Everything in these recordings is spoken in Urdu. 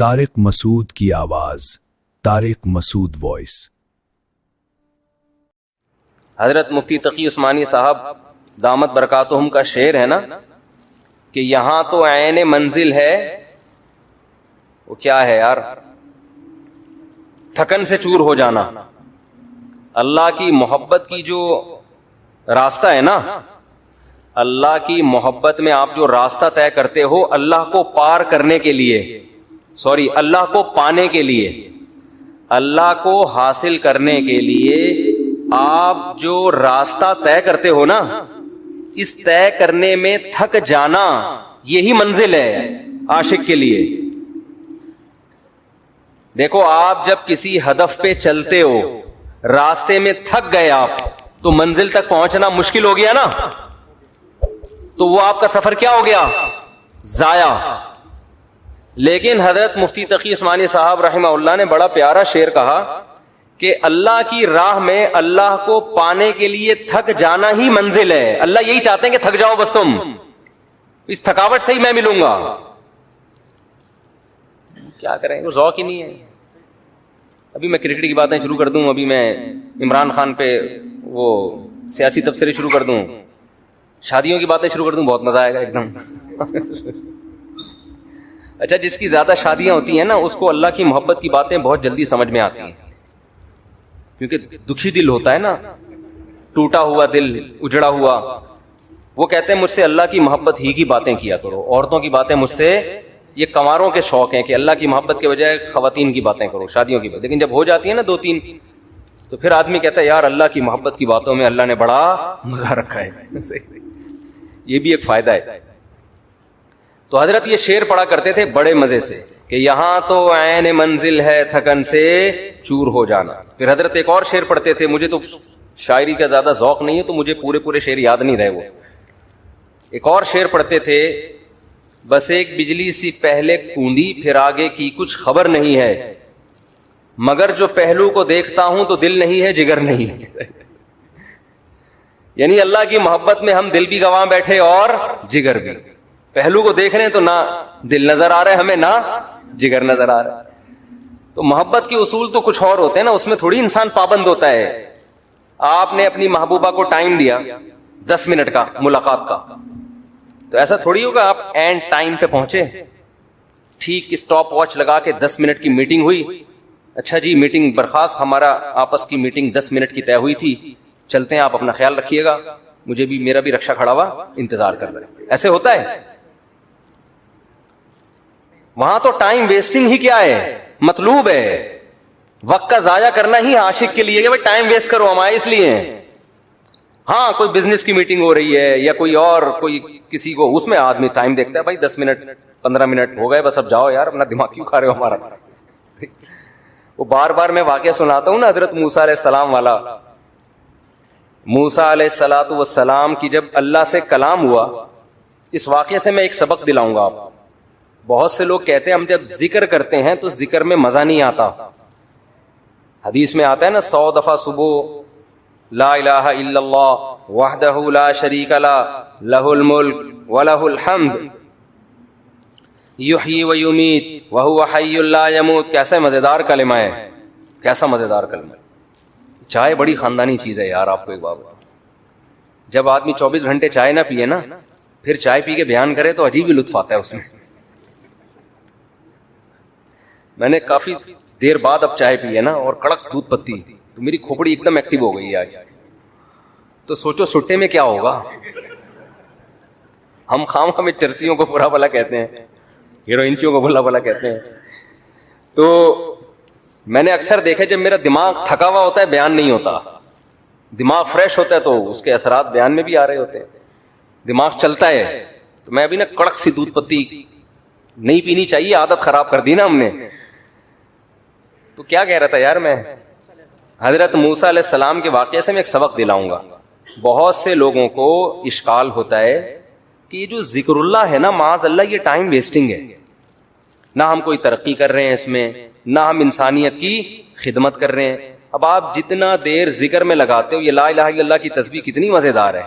طارق مسعود کی آواز، طارق مسعود وائس۔ حضرت مفتی تقی عثمانی صاحب دامت برکاتہم کا شعر ہے نا کہ یہاں تو عین منزل ہے، وہ کیا ہے یار؟ تھکن سے چور ہو جانا۔ اللہ کی محبت کی جو راستہ ہے نا، اللہ کی محبت میں آپ جو راستہ طے کرتے ہو اللہ کو پار کرنے کے لیے، اللہ کو پانے کے لیے، اللہ کو حاصل کرنے کے لیے آپ جو راستہ طے کرتے ہو نا، اس طے کرنے میں تھک جانا یہی منزل ہے عاشق کے لیے۔ دیکھو آپ جب کسی ہدف پہ چلتے ہو، راستے میں تھک گئے آپ، تو منزل تک پہنچنا مشکل ہو گیا نا، تو وہ آپ کا سفر کیا ہو گیا؟ ضائع۔ لیکن حضرت مفتی تقی عثمانی صاحب رحمہ اللہ نے بڑا پیارا شعر کہا کہ اللہ کی راہ میں اللہ کو پانے کے لیے تھک جانا ہی منزل ہے۔ اللہ یہی چاہتے ہیں کہ تھک جاؤ بس، تم اس تھکاوٹ سے ہی میں ملوں گا۔ کیا کریں، وہ ذوق ہی نہیں ہے۔ ابھی میں کرکٹ کی باتیں شروع کر دوں، ابھی میں عمران خان پہ وہ سیاسی تبصرے شروع کر دوں، شادیوں کی باتیں شروع کر دوں، بہت مزہ آئے گا ایک دم۔ اچھا، جس کی زیادہ شادیاں ہوتی ہیں نا، اس کو اللہ کی محبت کی باتیں بہت جلدی سمجھ میں آتی ہیں، کیونکہ دکھی دل ہوتا ہے نا، ٹوٹا ہوا دل، اجڑا ہوا۔ وہ کہتے ہیں مجھ سے اللہ کی محبت ہی کی باتیں کیا کرو، عورتوں کی باتیں مجھ سے، یہ کنواروں کے شوق ہیں کہ اللہ کی محبت کے بجائے خواتین کی باتیں کرو، شادیوں کی باتیں۔ لیکن جب ہو جاتی ہے نا دو تین، تو پھر آدمی کہتا ہے یار اللہ کی محبت کی باتوں میں اللہ نے بڑا مزہ رکھا ہے۔ یہ بھی ایک فائدہ ہے۔ تو حضرت یہ شعر پڑھا کرتے تھے بڑے مزے سے کہ یہاں تو عین منزل ہے تھکن سے چور ہو جانا۔ پھر حضرت ایک اور شعر پڑھتے تھے، مجھے تو شاعری کا زیادہ ذوق نہیں ہے تو مجھے پورے شعر یاد نہیں رہے۔ وہ ایک اور شعر پڑھتے تھے، بس ایک بجلی سی پہلے کوندی پھر آگے کی کچھ خبر نہیں ہے، مگر جو پہلو کو دیکھتا ہوں تو دل نہیں ہے جگر نہیں ہے۔ یعنی اللہ کی محبت میں ہم دل بھی گواں بیٹھے اور جگر بھی، پہلو کو دیکھ رہے ہیں تو نہ دل نظر آ رہا ہے ہمیں، نہ جگر نظر آ رہا ہے۔ تو محبت کے اصول تو کچھ اور ہوتے ہیں نا، اس میں تھوڑی انسان پابند ہوتا ہے۔ آپ نے اپنی محبوبہ کو ٹائم دیا 10 منٹ کا ملاقات کا، تو ایسا تھوڑی ہوگا آپ اینڈ ٹائم پہ پہنچے، ٹھیک اسٹاپ واچ لگا کے 10 منٹ کی میٹنگ ہوئی، اچھا جی میٹنگ برخاست، ہمارا آپس کی میٹنگ 10 منٹ کی طے ہوئی تھی، چلتے ہیں، آپ اپنا خیال رکھیے گا، مجھے بھی، میرا بھی رکشا کھڑا ہوا انتظار کر رہے ہیں۔ ایسے ہوتا ہے؟ وہاں تو ٹائم ویسٹنگ ہی کیا ہے، مطلوب ہے، وقت کا ضائع کرنا ہی عاشق کے لیے کہ بھائی ٹائم ویسٹ کرو، ہمارے اس لیے ہیں۔ ہاں کوئی بزنس کی میٹنگ ہو رہی ہے یا کوئی اور کوئی کسی کو، اس میں آدمی ٹائم دیکھتا ہے، بھائی 10 منٹ 15 منٹ ہو گئے بس، اب جاؤ یار، اپنا دماغ کیوں کھا رہے ہو ہمارا۔ وہ بار بار میں واقعہ سناتا ہوں نا حضرت موسیٰ علیہ السلام والا۔ موسیٰ علیہ السلام کی جب اللہ سے کلام ہوا، اس واقعے سے میں ایک سبق دلاؤں گا آپ۔ بہت سے لوگ کہتے ہیں ہم جب ذکر کرتے ہیں تو ذکر میں مزہ نہیں آتا۔ حدیث میں آتا ہے نا 100 دفعہ صبح لا الہ الا اللہ وحدہ لا شریک لہ لہ الملک ولہ الحمد یحیی و یمیت وہو حی لا یموت۔ کیسا مزیدار کلمہ ہے، کیسا مزیدار کلمہ ہے۔ چائے بڑی خاندانی چیز ہے یار، آپ کو ایک بات بتاؤں، جب آدمی 24 گھنٹے چائے نہ پیے نا، پھر چائے پی کے بیان کرے تو عجیب ہی لطف آتا ہے اس میں۔ میں نے کافی دیر بعد اب چائے پی ہے نا، اور کڑک دودھ پتی، تو میری کھوپڑی ایک دم ایکٹیو ہو گئی ہے آج۔ تو سوچو سٹے میں کیا ہوگا۔ ہم خام ہمیں چرسیوں کو برا بھلا کہتے ہیں، ہیروئنچیوں کو برا بھلا کہتے ہیں۔ تو میں نے اکثر دیکھا جب میرا دماغ تھکا ہوا ہوتا ہے بیان نہیں ہوتا، دماغ فریش ہوتا ہے تو اس کے اثرات بیان میں بھی آ رہے ہوتے ہیں، دماغ چلتا ہے۔ تو میں ابھی نا کڑک سی دودھ پتی نہیں پینی چاہیے، عادت خراب کر دی نا ہم نے۔ تو کیا کہہ رہا تھا یار میں، حضرت موسیٰ علیہ السلام کے واقعے سے میں ایک سبق دلاؤں گا۔ بہت سے لوگوں کو اشکال ہوتا ہے کہ یہ جو ذکر اللہ ہے نا، معاذ اللہ یہ ٹائم ویسٹنگ ہے، نہ ہم کوئی ترقی کر رہے ہیں اس میں، نہ ہم انسانیت کی خدمت کر رہے ہیں۔ اب آپ جتنا دیر ذکر میں لگاتے ہو، یہ لا الہ الا اللہ کی تسبیح کتنی مزیدار ہے،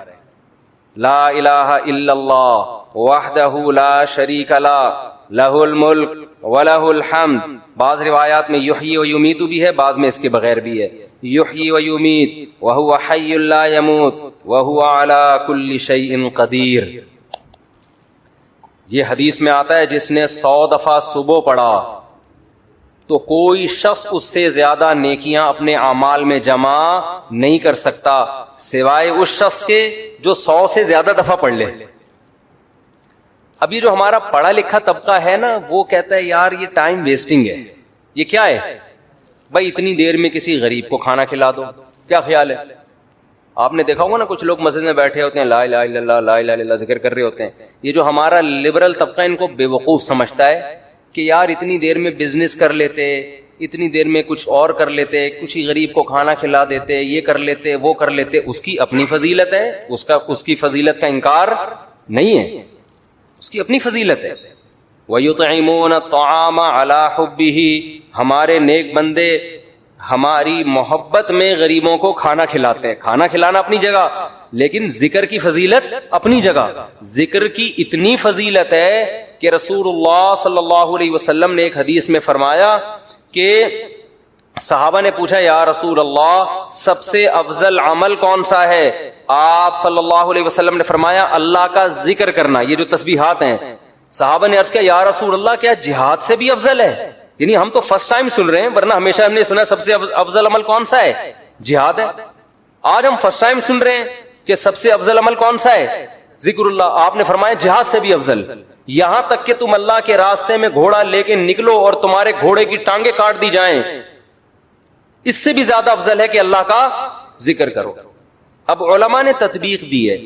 لا الہ الا اللہ وحدہ لا شریک لہ لہ الملک وَلَهُ الْحَمْدُ. بعض روایات میں یحیی و یمیت بھی ہے، بعض میں اس کے بغیر بھی ہے. یحیی و یمیت وَهُوَ حَيٌّ لَا يَمُوتُ وَهُوَ عَلَى كُلِّ شَيْءٍ قَدِيرٌ. یہ حدیث میں آتا ہے جس نے 100 دفعہ صبح پڑھا تو کوئی شخص اس سے زیادہ نیکیاں اپنے اعمال میں جمع نہیں کر سکتا سوائے اس شخص کے جو 100 سے زیادہ دفعہ پڑھ لے. اب یہ جو ہمارا پڑھا لکھا طبقہ ہے نا، وہ کہتا ہے یار یہ ٹائم ویسٹنگ ہے. یہ کیا ہے بھائی؟ اتنی دیر میں کسی غریب کو کھانا کھلا دو. کیا خیال ہے؟ آپ نے دیکھا ہوگا نا کچھ لوگ مسجد میں بیٹھے ہوتے ہیں، لا الہ الا اللہ لا الہ الا اللہ ذکر کر رہے ہوتے ہیں. یہ جو ہمارا لبرل طبقہ ان کو بے وقوف سمجھتا ہے کہ یار اتنی دیر میں بزنس کر لیتے، اتنی دیر میں کچھ اور کر لیتے، کچھ ہی غریب کو کھانا کھلا دیتے، یہ کر لیتے وہ کر لیتے. اس کی اپنی فضیلت ہے، اس کی فضیلت کا انکار نہیں ہے، اس کی اپنی فضیلت ہے. وَيُطْعِمُونَ الطَّعَامَ عَلَى حُبِّهِ. ہمارے نیک بندے ہماری محبت میں غریبوں کو کھانا کھلاتے ہیں. کھانا کھلانا اپنی جگہ، لیکن ذکر کی فضیلت اپنی جگہ. ذکر کی اتنی فضیلت ہے کہ رسول اللہ صلی اللہ علیہ وسلم نے ایک حدیث میں فرمایا کہ صحابہ نے پوچھا یا رسول اللہ سب سے افضل عمل کون سا ہے؟ آپ صلی اللہ علیہ وسلم نے فرمایا اللہ کا ذکر کرنا. یہ جو تسبیحات ہیں، صحابہ نے عرض کیا یا رسول اللہ کیا جہاد سے بھی افضل ہے؟ یعنی ہم تو فرسٹ ٹائم سن رہے ہیں، ورنہ ہمیشہ ہم نے سنا سب سے افضل عمل کون سا ہے؟ جہاد ہے. آج ہم فرسٹ ٹائم سن رہے ہیں کہ سب سے افضل عمل کون سا ہے؟ ذکر اللہ. آپ نے فرمایا جہاد سے بھی افضل. یہاں تک کہ تم اللہ کے راستے میں گھوڑا لے کے نکلو اور تمہارے گھوڑے کی ٹانگیں کاٹ دی جائیں، اس سے بھی زیادہ افضل ہے کہ اللہ کا ذکر کرو. اب علماء نے تطبیق دی ہے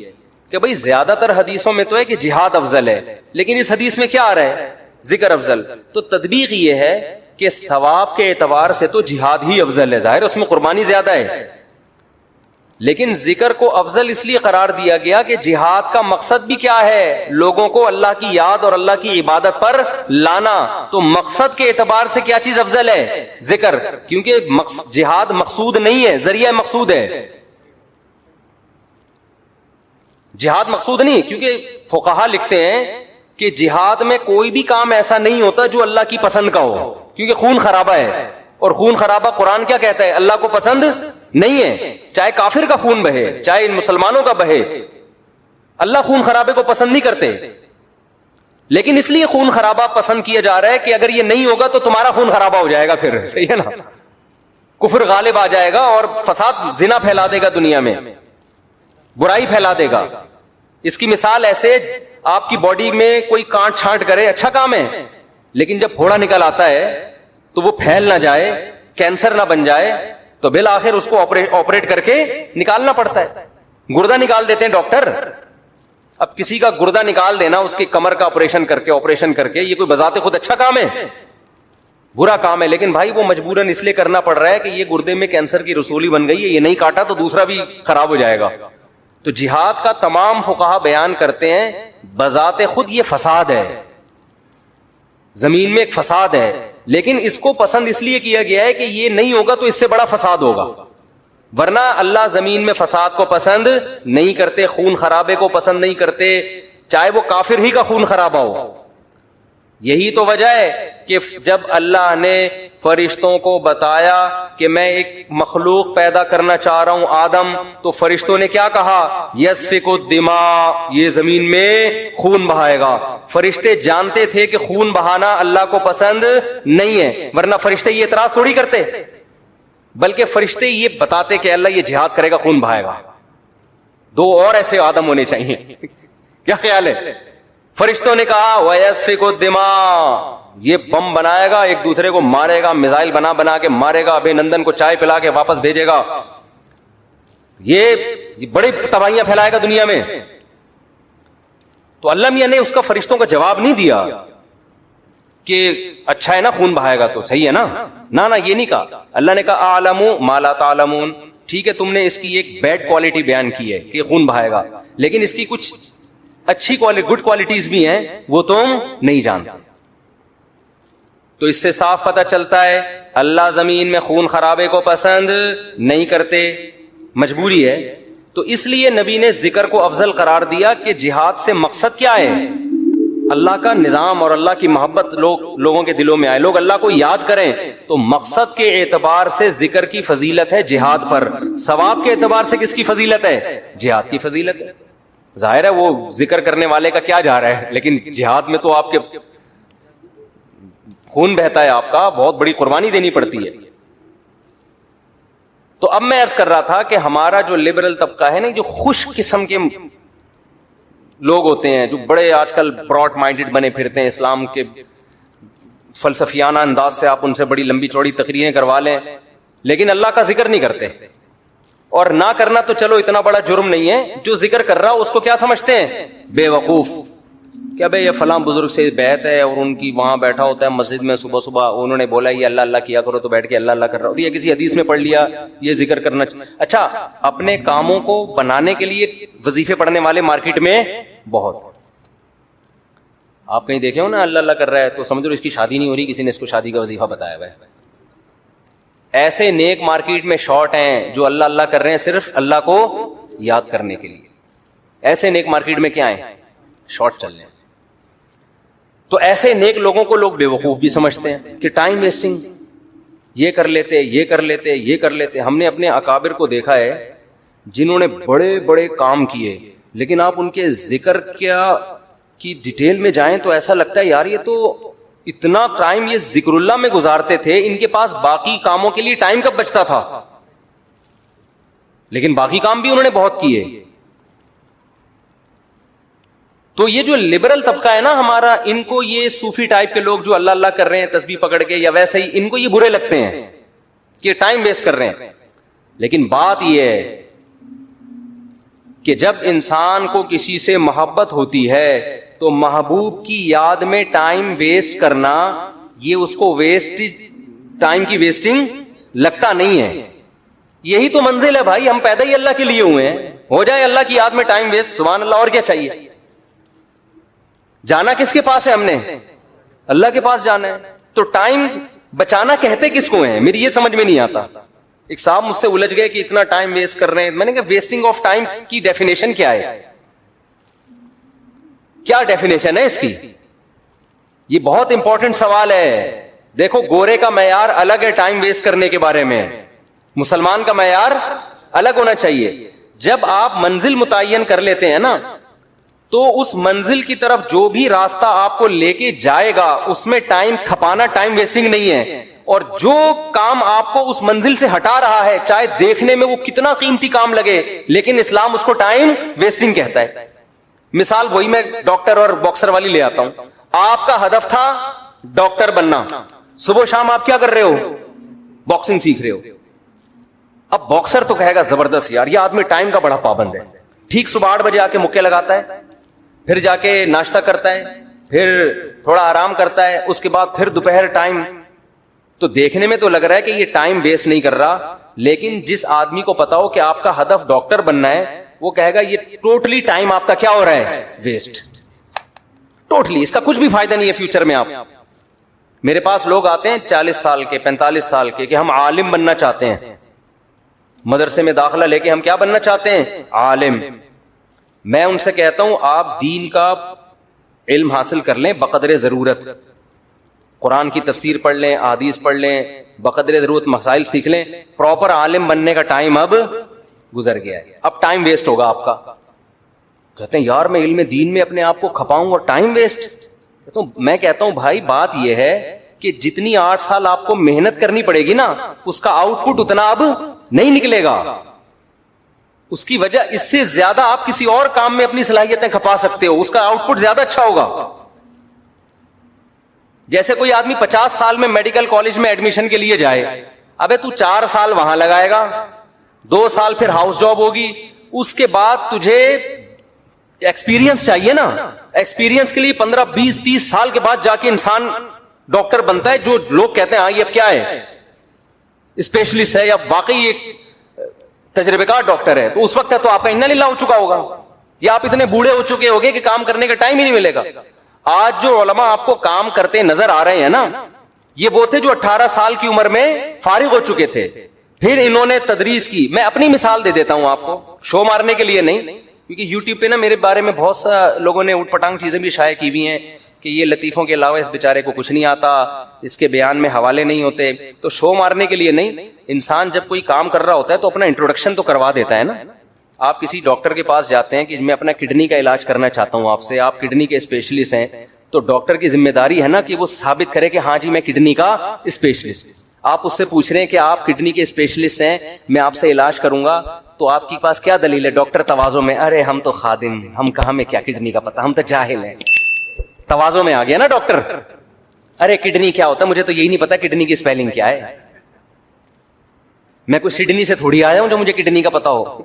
کہ بھئی زیادہ تر حدیثوں میں تو ہے کہ جہاد افضل ہے، لیکن اس حدیث میں کیا آ رہا ہے؟ ذکر افضل. تو تطبیق یہ ہے کہ ثواب کے اعتبار سے تو جہاد ہی افضل ہے، ظاہر اس میں قربانی زیادہ ہے، لیکن ذکر کو افضل اس لیے قرار دیا گیا کہ جہاد کا مقصد بھی کیا ہے؟ لوگوں کو اللہ کی یاد اور اللہ کی عبادت پر لانا. تو مقصد کے اعتبار سے کیا چیز افضل ہے؟ ذکر. کیونکہ جہاد مقصود نہیں ہے، ذریعہ مقصود ہے. جہاد مقصود نہیں، کیونکہ فقہا لکھتے ہیں کہ جہاد میں کوئی بھی کام ایسا نہیں ہوتا جو اللہ کی پسند کا ہو، کیونکہ خون خرابہ ہے، اور خون خرابہ قرآن کیا کہتا ہے؟ اللہ کو پسند نہیں ہے. چاہے کافر کا خون بہے، چاہے ان مسلمانوں کا بہے، اللہ خون خرابے کو پسند نہیں کرتے. لیکن اس لیے خون خرابہ پسند کیا جا رہا ہے کہ اگر یہ نہیں ہوگا تو تمہارا خون خرابہ ہو جائے گا، پھر صحیح ہے نا، کفر غالب آ جائے گا اور فساد زنا پھیلا دے گا، دنیا میں برائی پھیلا دے گا. اس کی مثال ایسے آپ کی باڈی میں کوئی کانٹ چھانٹ کرے، اچھا کام ہے، لیکن جب پھوڑا نکل آتا ہے تو وہ پھیل نہ جائے، کینسر نہ بن جائے، تو بالآخر اس کو آپریٹ کر کے نکالنا پڑتا ہے. گردہ نکال دیتے ہیں ڈاکٹر. اب کسی کا گردہ نکال دینا، اس کی کمر کا آپریشن کر کے یہ کوئی بذات خود اچھا کام ہے؟ برا کام ہے. لیکن بھائی وہ مجبوراً اس لیے کرنا پڑ رہا ہے کہ یہ گردے میں کینسر کی رسولی بن گئی ہے، یہ نہیں کاٹا تو دوسرا بھی خراب ہو جائے گا. تو جہاد کا تمام فقہا بیان کرتے ہیں بذات خود یہ فساد ہے، زمین میں ایک فساد ہے، لیکن اس کو پسند اس لیے کیا گیا ہے کہ یہ نہیں ہوگا تو اس سے بڑا فساد ہوگا. ورنہ اللہ زمین میں فساد کو پسند نہیں کرتے، خون خرابے کو پسند نہیں کرتے، چاہے وہ کافر ہی کا خون خرابہ ہو. یہی تو وجہ ہے کہ جب اللہ نے فرشتوں کو بتایا کہ میں ایک مخلوق پیدا کرنا چاہ رہا ہوں آدم، تو فرشتوں نے کیا کہا؟ یسفک الدماء، یہ زمین میں خون بہائے گا. فرشتے جانتے تھے کہ خون بہانا اللہ کو پسند نہیں ہے، ورنہ فرشتے یہ اعتراض تھوڑی کرتے، بلکہ فرشتے یہ بتاتے کہ اللہ یہ جہاد کرے گا، خون بہائے گا. 2 اور ایسے آدم ہونے چاہیے. کیا خیال ہے؟ فرشتوں نے کہا وَيَسْفِكُ الدِّمَاء، یہ بم بنائے گا، ایک دوسرے کو مارے گا، میزائل بنا کے مارے گا، ابھی نندن کو چائے پلا کے واپس بھیجے گا، یہ بڑی تباہیاں پھیلائے گا دنیا میں. تو اللہ میاں نے اس کا فرشتوں کا جواب نہیں دیا کہ اچھا ہے نا خون بہائے گا تو صحیح ہے نا، نہ یہ نہیں کہا. اللہ نے کہا اعلم ما لا تعلمون، ٹھیک ہے تم نے اس کی ایک بیڈ کوالٹی بیان کی ہے کہ خون بہائے گا، لیکن اس کی کچھ اچھی گڈ کوالٹیز بھی ہیں وہ تم نہیں جانتے. تو اس سے صاف پتہ چلتا ہے اللہ زمین میں خون خرابے کو پسند نہیں کرتے، مجبوری ہے. تو اس لیے نبی نے ذکر کو افضل قرار دیا کہ جہاد سے مقصد کیا ہے؟ اللہ کا نظام اور اللہ کی محبت لوگوں کے دلوں میں آئے, لوگ اللہ کو یاد کریں, تو مقصد کے اعتبار سے ذکر کی فضیلت ہے جہاد پر, ثواب کے اعتبار سے کس کی فضیلت ہے؟ جہاد کی فضیلت ہے. ظاہر ہے وہ ذکر کرنے والے کا کیا جا رہا ہے, لیکن جہاد میں تو آپ کے خون بہتا ہے, آپ کا بہت بڑی قربانی دینی پڑتی ہے. تو اب میں عرض کر رہا تھا کہ ہمارا جو لبرل طبقہ ہے نا, جو خوش قسم کے لوگ ہوتے ہیں, جو بڑے آج کل براڈ مائنڈڈ بنے پھرتے ہیں, اسلام کے فلسفیانہ انداز سے آپ ان سے بڑی لمبی چوڑی تقریریں کروا لیں, لیکن اللہ کا ذکر نہیں کرتے. اور نہ کرنا تو چلو اتنا بڑا جرم نہیں ہے, جو ذکر کر رہا اس کو کیا سمجھتے ہیں؟ بے وقوف. کیا بھائی یہ فلاں بزرگ سے بیعت ہے اور ان کی وہاں بیٹھا ہوتا ہے مسجد میں, صبح صبح انہوں نے بولا یہ اللہ اللہ کیا کرو تو بیٹھ کے اللہ اللہ کر رہا ہوتا ہے, یا کسی حدیث میں پڑھ لیا یہ ذکر کرنا. اچھا, اپنے کاموں کو بنانے کے لیے وظیفے پڑھنے والے مارکیٹ میں بہت. آپ کہیں دیکھے ہو نا اللہ اللہ کر رہا ہے تو سمجھ لو اس کی شادی نہیں ہو رہی, کسی نے اس کو شادی کا وظیفہ بتایا ہوا ہے. ایسے نیک مارکیٹ میں شارٹ ہیں جو اللہ اللہ کر رہے ہیں صرف اللہ کو یاد کرنے کے لیے. ایسے نیک مارکیٹ میں کیا ہیں؟ شارٹ چل رہے ہیں. تو ایسے نیک لوگوں کو لوگ بے وقوف بھی سمجھتے ہیں کہ ٹائم ویسٹنگ, یہ کر لیتے یہ کر لیتے یہ کر لیتے. ہم نے اپنے اکابر کو دیکھا ہے جنہوں نے بڑے بڑے کام کیے, لیکن آپ ان کے ذکر کی ڈیٹیل میں جائیں تو ایسا لگتا ہے یار یہ تو اتنا ٹائم یہ ذکر اللہ میں گزارتے تھے, ان کے پاس باقی کاموں کے لیے ٹائم کب بچتا تھا؟ لیکن باقی کام بھی انہوں نے بہت کیے. تو یہ جو لبرل طبقہ ہے نا ہمارا, ان کو یہ صوفی ٹائپ کے لوگ جو اللہ اللہ کر رہے ہیں تسبیح پکڑ کے یا ویسے ہی, ان کو یہ برے لگتے ہیں کہ ٹائم ویسٹ کر رہے ہیں. لیکن بات یہ ہے کہ جب انسان کو کسی سے محبت ہوتی ہے تو محبوب کی یاد میں ٹائم ویسٹ کرنا یہ اس کو ٹائم کی ویسٹنگ لگتا نہیں ہے. یہی تو منزل ہے بھائی, ہم پیدا ہی اللہ کے لیے ہوئے ہیں, ہو جائے اللہ کی یاد میں ٹائم ویسٹ, سبحان اللہ, اور کیا چاہیے. جانا کس کے پاس ہے؟ ہم نے اللہ کے پاس جانا ہے. تو ٹائم بچانا کہتے کس کو ہیں؟ میری یہ سمجھ میں نہیں آتا. ایک صاحب مجھ سے الجھ گئے کہ اتنا ٹائم ویسٹ کر رہے ہیں. میں نے کہا ویسٹنگ آف ٹائم کی ڈیفینیشن کیا ہے؟ کیا ڈیفینیشن ہے اس کی؟ یہ بہت امپورٹنٹ سوال ہے. دیکھو گورے کا معیار الگ ہے ٹائم ویسٹ کرنے کے بارے میں, مسلمان کا معیار الگ ہونا چاہیے. جب آپ منزل متعین کر لیتے ہیں نا تو اس منزل کی طرف جو بھی راستہ آپ کو لے کے جائے گا اس میں ٹائم کھپانا ٹائم ویسٹنگ نہیں ہے. اور جو کام آپ کو اس منزل سے ہٹا رہا ہے چاہے دیکھنے میں وہ کتنا قیمتی کام لگے, لیکن اسلام اس کو ٹائم ویسٹنگ کہتا ہے. مثال وہی میں ڈاکٹر اور باکسر والی لے آتا ہوں. آپ کا ہدف تھا ڈاکٹر بننا, صبح شام آپ کیا کر رہے ہو؟ باکسنگ سیکھ رہے ہو. اب باکسر تو کہے گا زبردست یار یہ آدمی ٹائم کا بڑا پابند ہے, ٹھیک صبح 8 بجے آ کے مکے لگاتا ہے, پھر جا کے ناشتہ کرتا ہے, پھر تھوڑا آرام کرتا ہے, اس کے بعد پھر دوپہر ٹائم. تو دیکھنے میں تو لگ رہا ہے کہ یہ ٹائم ویسٹ نہیں کر رہا, لیکن جس آدمی کو پتا ہو کہ آپ کا ہدف ڈاکٹر بننا ہے وہ کہے گا یہ ٹوٹلی ٹائم آپ کا کیا ہو رہا ہے؟ ویسٹ. ٹوٹلی, اس کا کچھ بھی فائدہ نہیں ہے فیوچر میں. آپ میرے پاس لوگ آتے ہیں 40 سال کے 45 سال کے کہ ہم عالم بننا چاہتے ہیں, مدرسے میں داخلہ لے کے ہم کیا بننا چاہتے ہیں؟ عالم. میں ان سے کہتا ہوں آپ دین کا علم حاصل کر لیں بقدر ضرورت, قرآن کی تفسیر پڑھ لیں, احادیث پڑھ لیں, بقدر ضرورت مسائل سیکھ لیں. پراپر عالم بننے کا ٹائم اب گزر گیا ہے, اب ٹائم ویسٹ ہوگا آپ کا. کہتے ہیں یار میں علم دین میں اپنے آپ کو کھپاؤں اور ٹائم ویسٹ. میں کہتا ہوں بھائی بات یہ ہے کہ جتنی 8 سال آپ کو محنت کرنی پڑے گی نا اس کا آؤٹ پٹ اتنا اب نہیں نکلے گا. اس کی وجہ اس سے زیادہ آپ کسی اور کام میں اپنی صلاحیتیں کھپا سکتے ہو, اس کا آؤٹ پٹ زیادہ اچھا ہوگا. جیسے کوئی آدمی 50 سال میں میڈیکل کالج میں ایڈمیشن کے لیے جائے, ابے تو 4 سال وہاں لگائے گا, 2 سال پھر ہاؤس جاب ہوگی, اس کے بعد تجھے ایکسپیرینس چاہیے نا. ایکسپیرینس کے لیے 15 20 30 سال کے بعد جا کے انسان ڈاکٹر بنتا ہے, جو لوگ کہتے ہیں ہاں یہ اب کیا ہے اسپیشلسٹ ہے یا واقعی ایک تجربے کار ڈاکٹر ہے. تو اس وقت ہے تو آپ کا انا للہ ہو چکا ہوگا, یا آپ اتنے بوڑھے ہو چکے ہوگے کہ کام کرنے کا ٹائم ہی نہیں ملے گا. آج جو علماء آپ کو کام کرتے نظر آ رہے ہیں نا یہ وہ تھے جو 18 سال کی عمر میں فارغ ہو چکے تھے, پھر انہوں نے تدریس کی. میں اپنی مثال دے دیتا ہوں آپ کو, شو مارنے کے لیے نہیں, کیونکہ یوٹیوب پہ نا میرے بارے میں بہت سا لوگوں نے اٹھ پٹانگ چیزیں بھی شائع کی ہوئی ہیں کہ یہ لطیفوں کے علاوہ اس بیچارے کو کچھ نہیں آتا, اس کے بیان میں حوالے نہیں ہوتے. تو شو مارنے کے لیے نہیں, انسان جب کوئی کام کر رہا ہوتا ہے تو اپنا انٹروڈکشن تو کروا دیتا ہے نا. آپ کسی ڈاکٹر کے پاس جاتے ہیں کہ میں اپنا کڈنی کا علاج کرنا چاہتا ہوں آپ سے, آپ کڈنی کے اسپیشلسٹ ہیں, تو ڈاکٹر کی ذمہ داری ہے نا کہ وہ ثابت کرے کہ ہاں جی میں کڈنی کا اسپیشلسٹ. آپ اس سے پوچھ رہے ہیں کہ آپ کڈنی کے اسپیشلسٹ ہیں, میں آپ سے علاج کروں گا, تو آپ کے پاس کیا دلیل ہے؟ ڈاکٹر تواضع میں, ارے ہم تو خادم, ہم کہاں میں کیا کڈنی کا پتہ, ہم تو جاہل ہیں. تواضع میں آ گیا نا ڈاکٹر, ارے کڈنی کیا ہوتا ہے, مجھے تو یہی نہیں پتا کڈنی کی اسپیلنگ کیا ہے, میں کوئی سڈنی سے تھوڑی آیا ہوں جو مجھے کڈنی کا پتا ہو.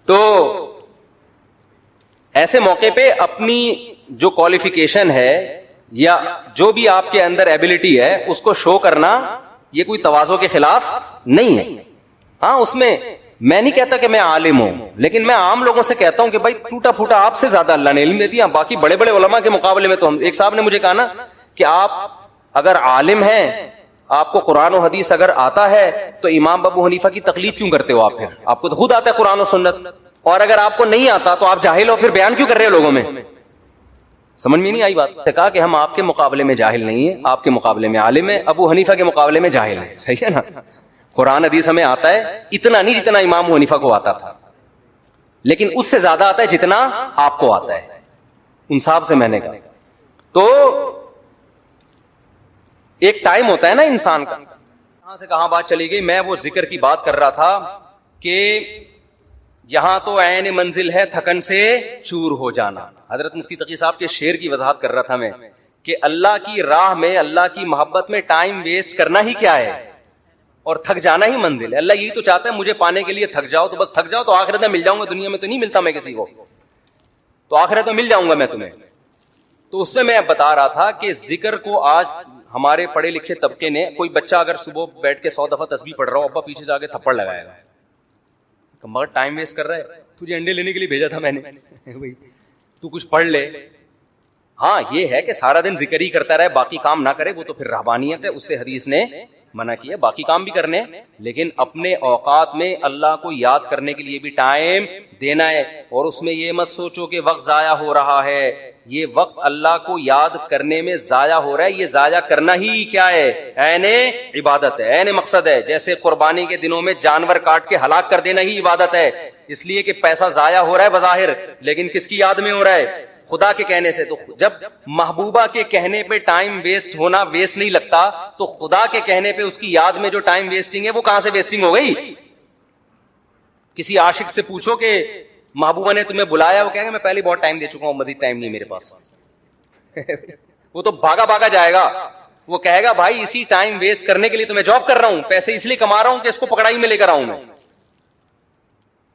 تو ایسے موقع پہ اپنی جو کوالیفیکیشن ہے یا جو بھی آپ کے اندر ایبلٹی ہے اس کو شو کرنا یہ کوئی تواضع کے خلاف نہیں ہے. ہاں اس میں میں نہیں کہتا کہ میں عالم ہوں, لیکن میں عام لوگوں سے کہتا ہوں کہ بھائی ٹوٹا پھوٹا آپ سے زیادہ اللہ نے علم دے دیا. باقی بڑے بڑے علماء کے مقابلے میں تو ہم, ایک صاحب نے مجھے کہا نا کہ آپ اگر عالم ہیں, آپ کو قرآن و حدیث اگر آتا ہے تو امام ابو حنیفہ کی تقلید کیوں کرتے ہو آپ؟ پھر آپ کو تو خود آتا ہے قرآن و سنت, اور اگر آپ کو نہیں آتا تو آپ جاہل ہو, پھر بیان کیوں کر رہے ہو لوگوں میں؟ سمجھ میں نہیں آئی بات؟ کہا کہ ہم آپ کے مقابلے میں جاہل نہیں ہیں, آپ کے مقابلے میں عالم ہیں, ابو حنیفہ کے مقابلے میں جاہل ہیں. صحیح ہے نا؟ قرآن حدیث ہمیں آتا ہے, اتنا نہیں جتنا امام ابو حنیفہ کو آتا تھا, لیکن اس سے زیادہ آتا ہے جتنا آپ کو آتا ہے. انصاف سے میں نے کہا. تو ایک ٹائم ہوتا ہے نا انسان کا. کہاں سے کہاں بات چلی گئی؟ میں وہ ذکر کی بات کر رہا تھا کہ یہاں تو عین منزل ہے تھکن سے چور ہو جانا. حضرت مفتی تقی صاحب کے شعر کی وضاحت کر رہا تھا میں کہ اللہ کی راہ میں, اللہ کی محبت میں ٹائم ویسٹ کرنا ہی کیا ہے, اور تھک جانا ہی منزل ہے. اللہ یہی تو چاہتا ہے مجھے پانے کے لیے تھک جاؤ, تو بس تھک جاؤ تو آخرت میں مل جاؤں گا. دنیا میں تو نہیں ملتا میں کسی کو, تو آخرت میں مل جاؤں گا میں تمہیں. تو اس میں بتا رہا تھا کہ ذکر کو آج ہمارے پڑھے لکھے طبقے نے, کوئی بچہ اگر صبح بیٹھ کے 100 دفعہ تسبیح پڑھ رہا ہو, ابا پیچھے جا کے تھپڑ لگائے گا, مگر ٹائم ویسٹ کر رہا ہے, تجھے انڈے لینے کے لیے بھیجا تھا میں نے, تو کچھ پڑھ لے. ہاں یہ ہے کہ سارا دن ذکر ہی کرتا رہے, باقی کام نہ کرے, وہ تو پھر رہبانیت ہے, اس سے حدیث نے منع کیا. باقی کام بھی کرنے, لیکن اپنے اوقات میں اللہ کو یاد کرنے کے لیے بھی ٹائم دینا ہے. اور اس میں یہ مت سوچو کہ وقت ضائع ہو رہا ہے, یہ وقت اللہ کو یاد کرنے میں ضائع ہو رہا ہے. یہ ضائع کرنا ہی کیا ہے؟ عین عبادت ہے, عین مقصد ہے. جیسے قربانی کے دنوں میں جانور کاٹ کے ہلاک کر دینا ہی عبادت ہے, اس لیے کہ پیسہ ضائع ہو رہا ہے بظاہر, لیکن کس کی یاد میں ہو رہا ہے؟ خدا کے کہنے سے. تو جب محبوبہ کے کہنے پہ ٹائم ویسٹ ہونا ویسٹ نہیں لگتا, تو خدا کے کہنے پہ اس کی یاد میں جو ٹائم ویسٹنگ ہے وہ کہاں سے ویسٹنگ ہو گئی؟ کسی عاشق سے پوچھو کہ محبوبہ نے تمہیں بلایا, وہ کہے گا میں پہلے بہت ٹائم دے چکا ہوں, مزید ٹائم نہیں میرے پاس. وہ تو بھاگا بھاگا جائے گا, وہ کہے گا بھائی اسی ٹائم ویسٹ کرنے کے لیے تو میں جاب کر رہا ہوں, پیسے اس لیے کما رہا ہوں کہ اس کو پکڑائی میں لے کر آؤں میں.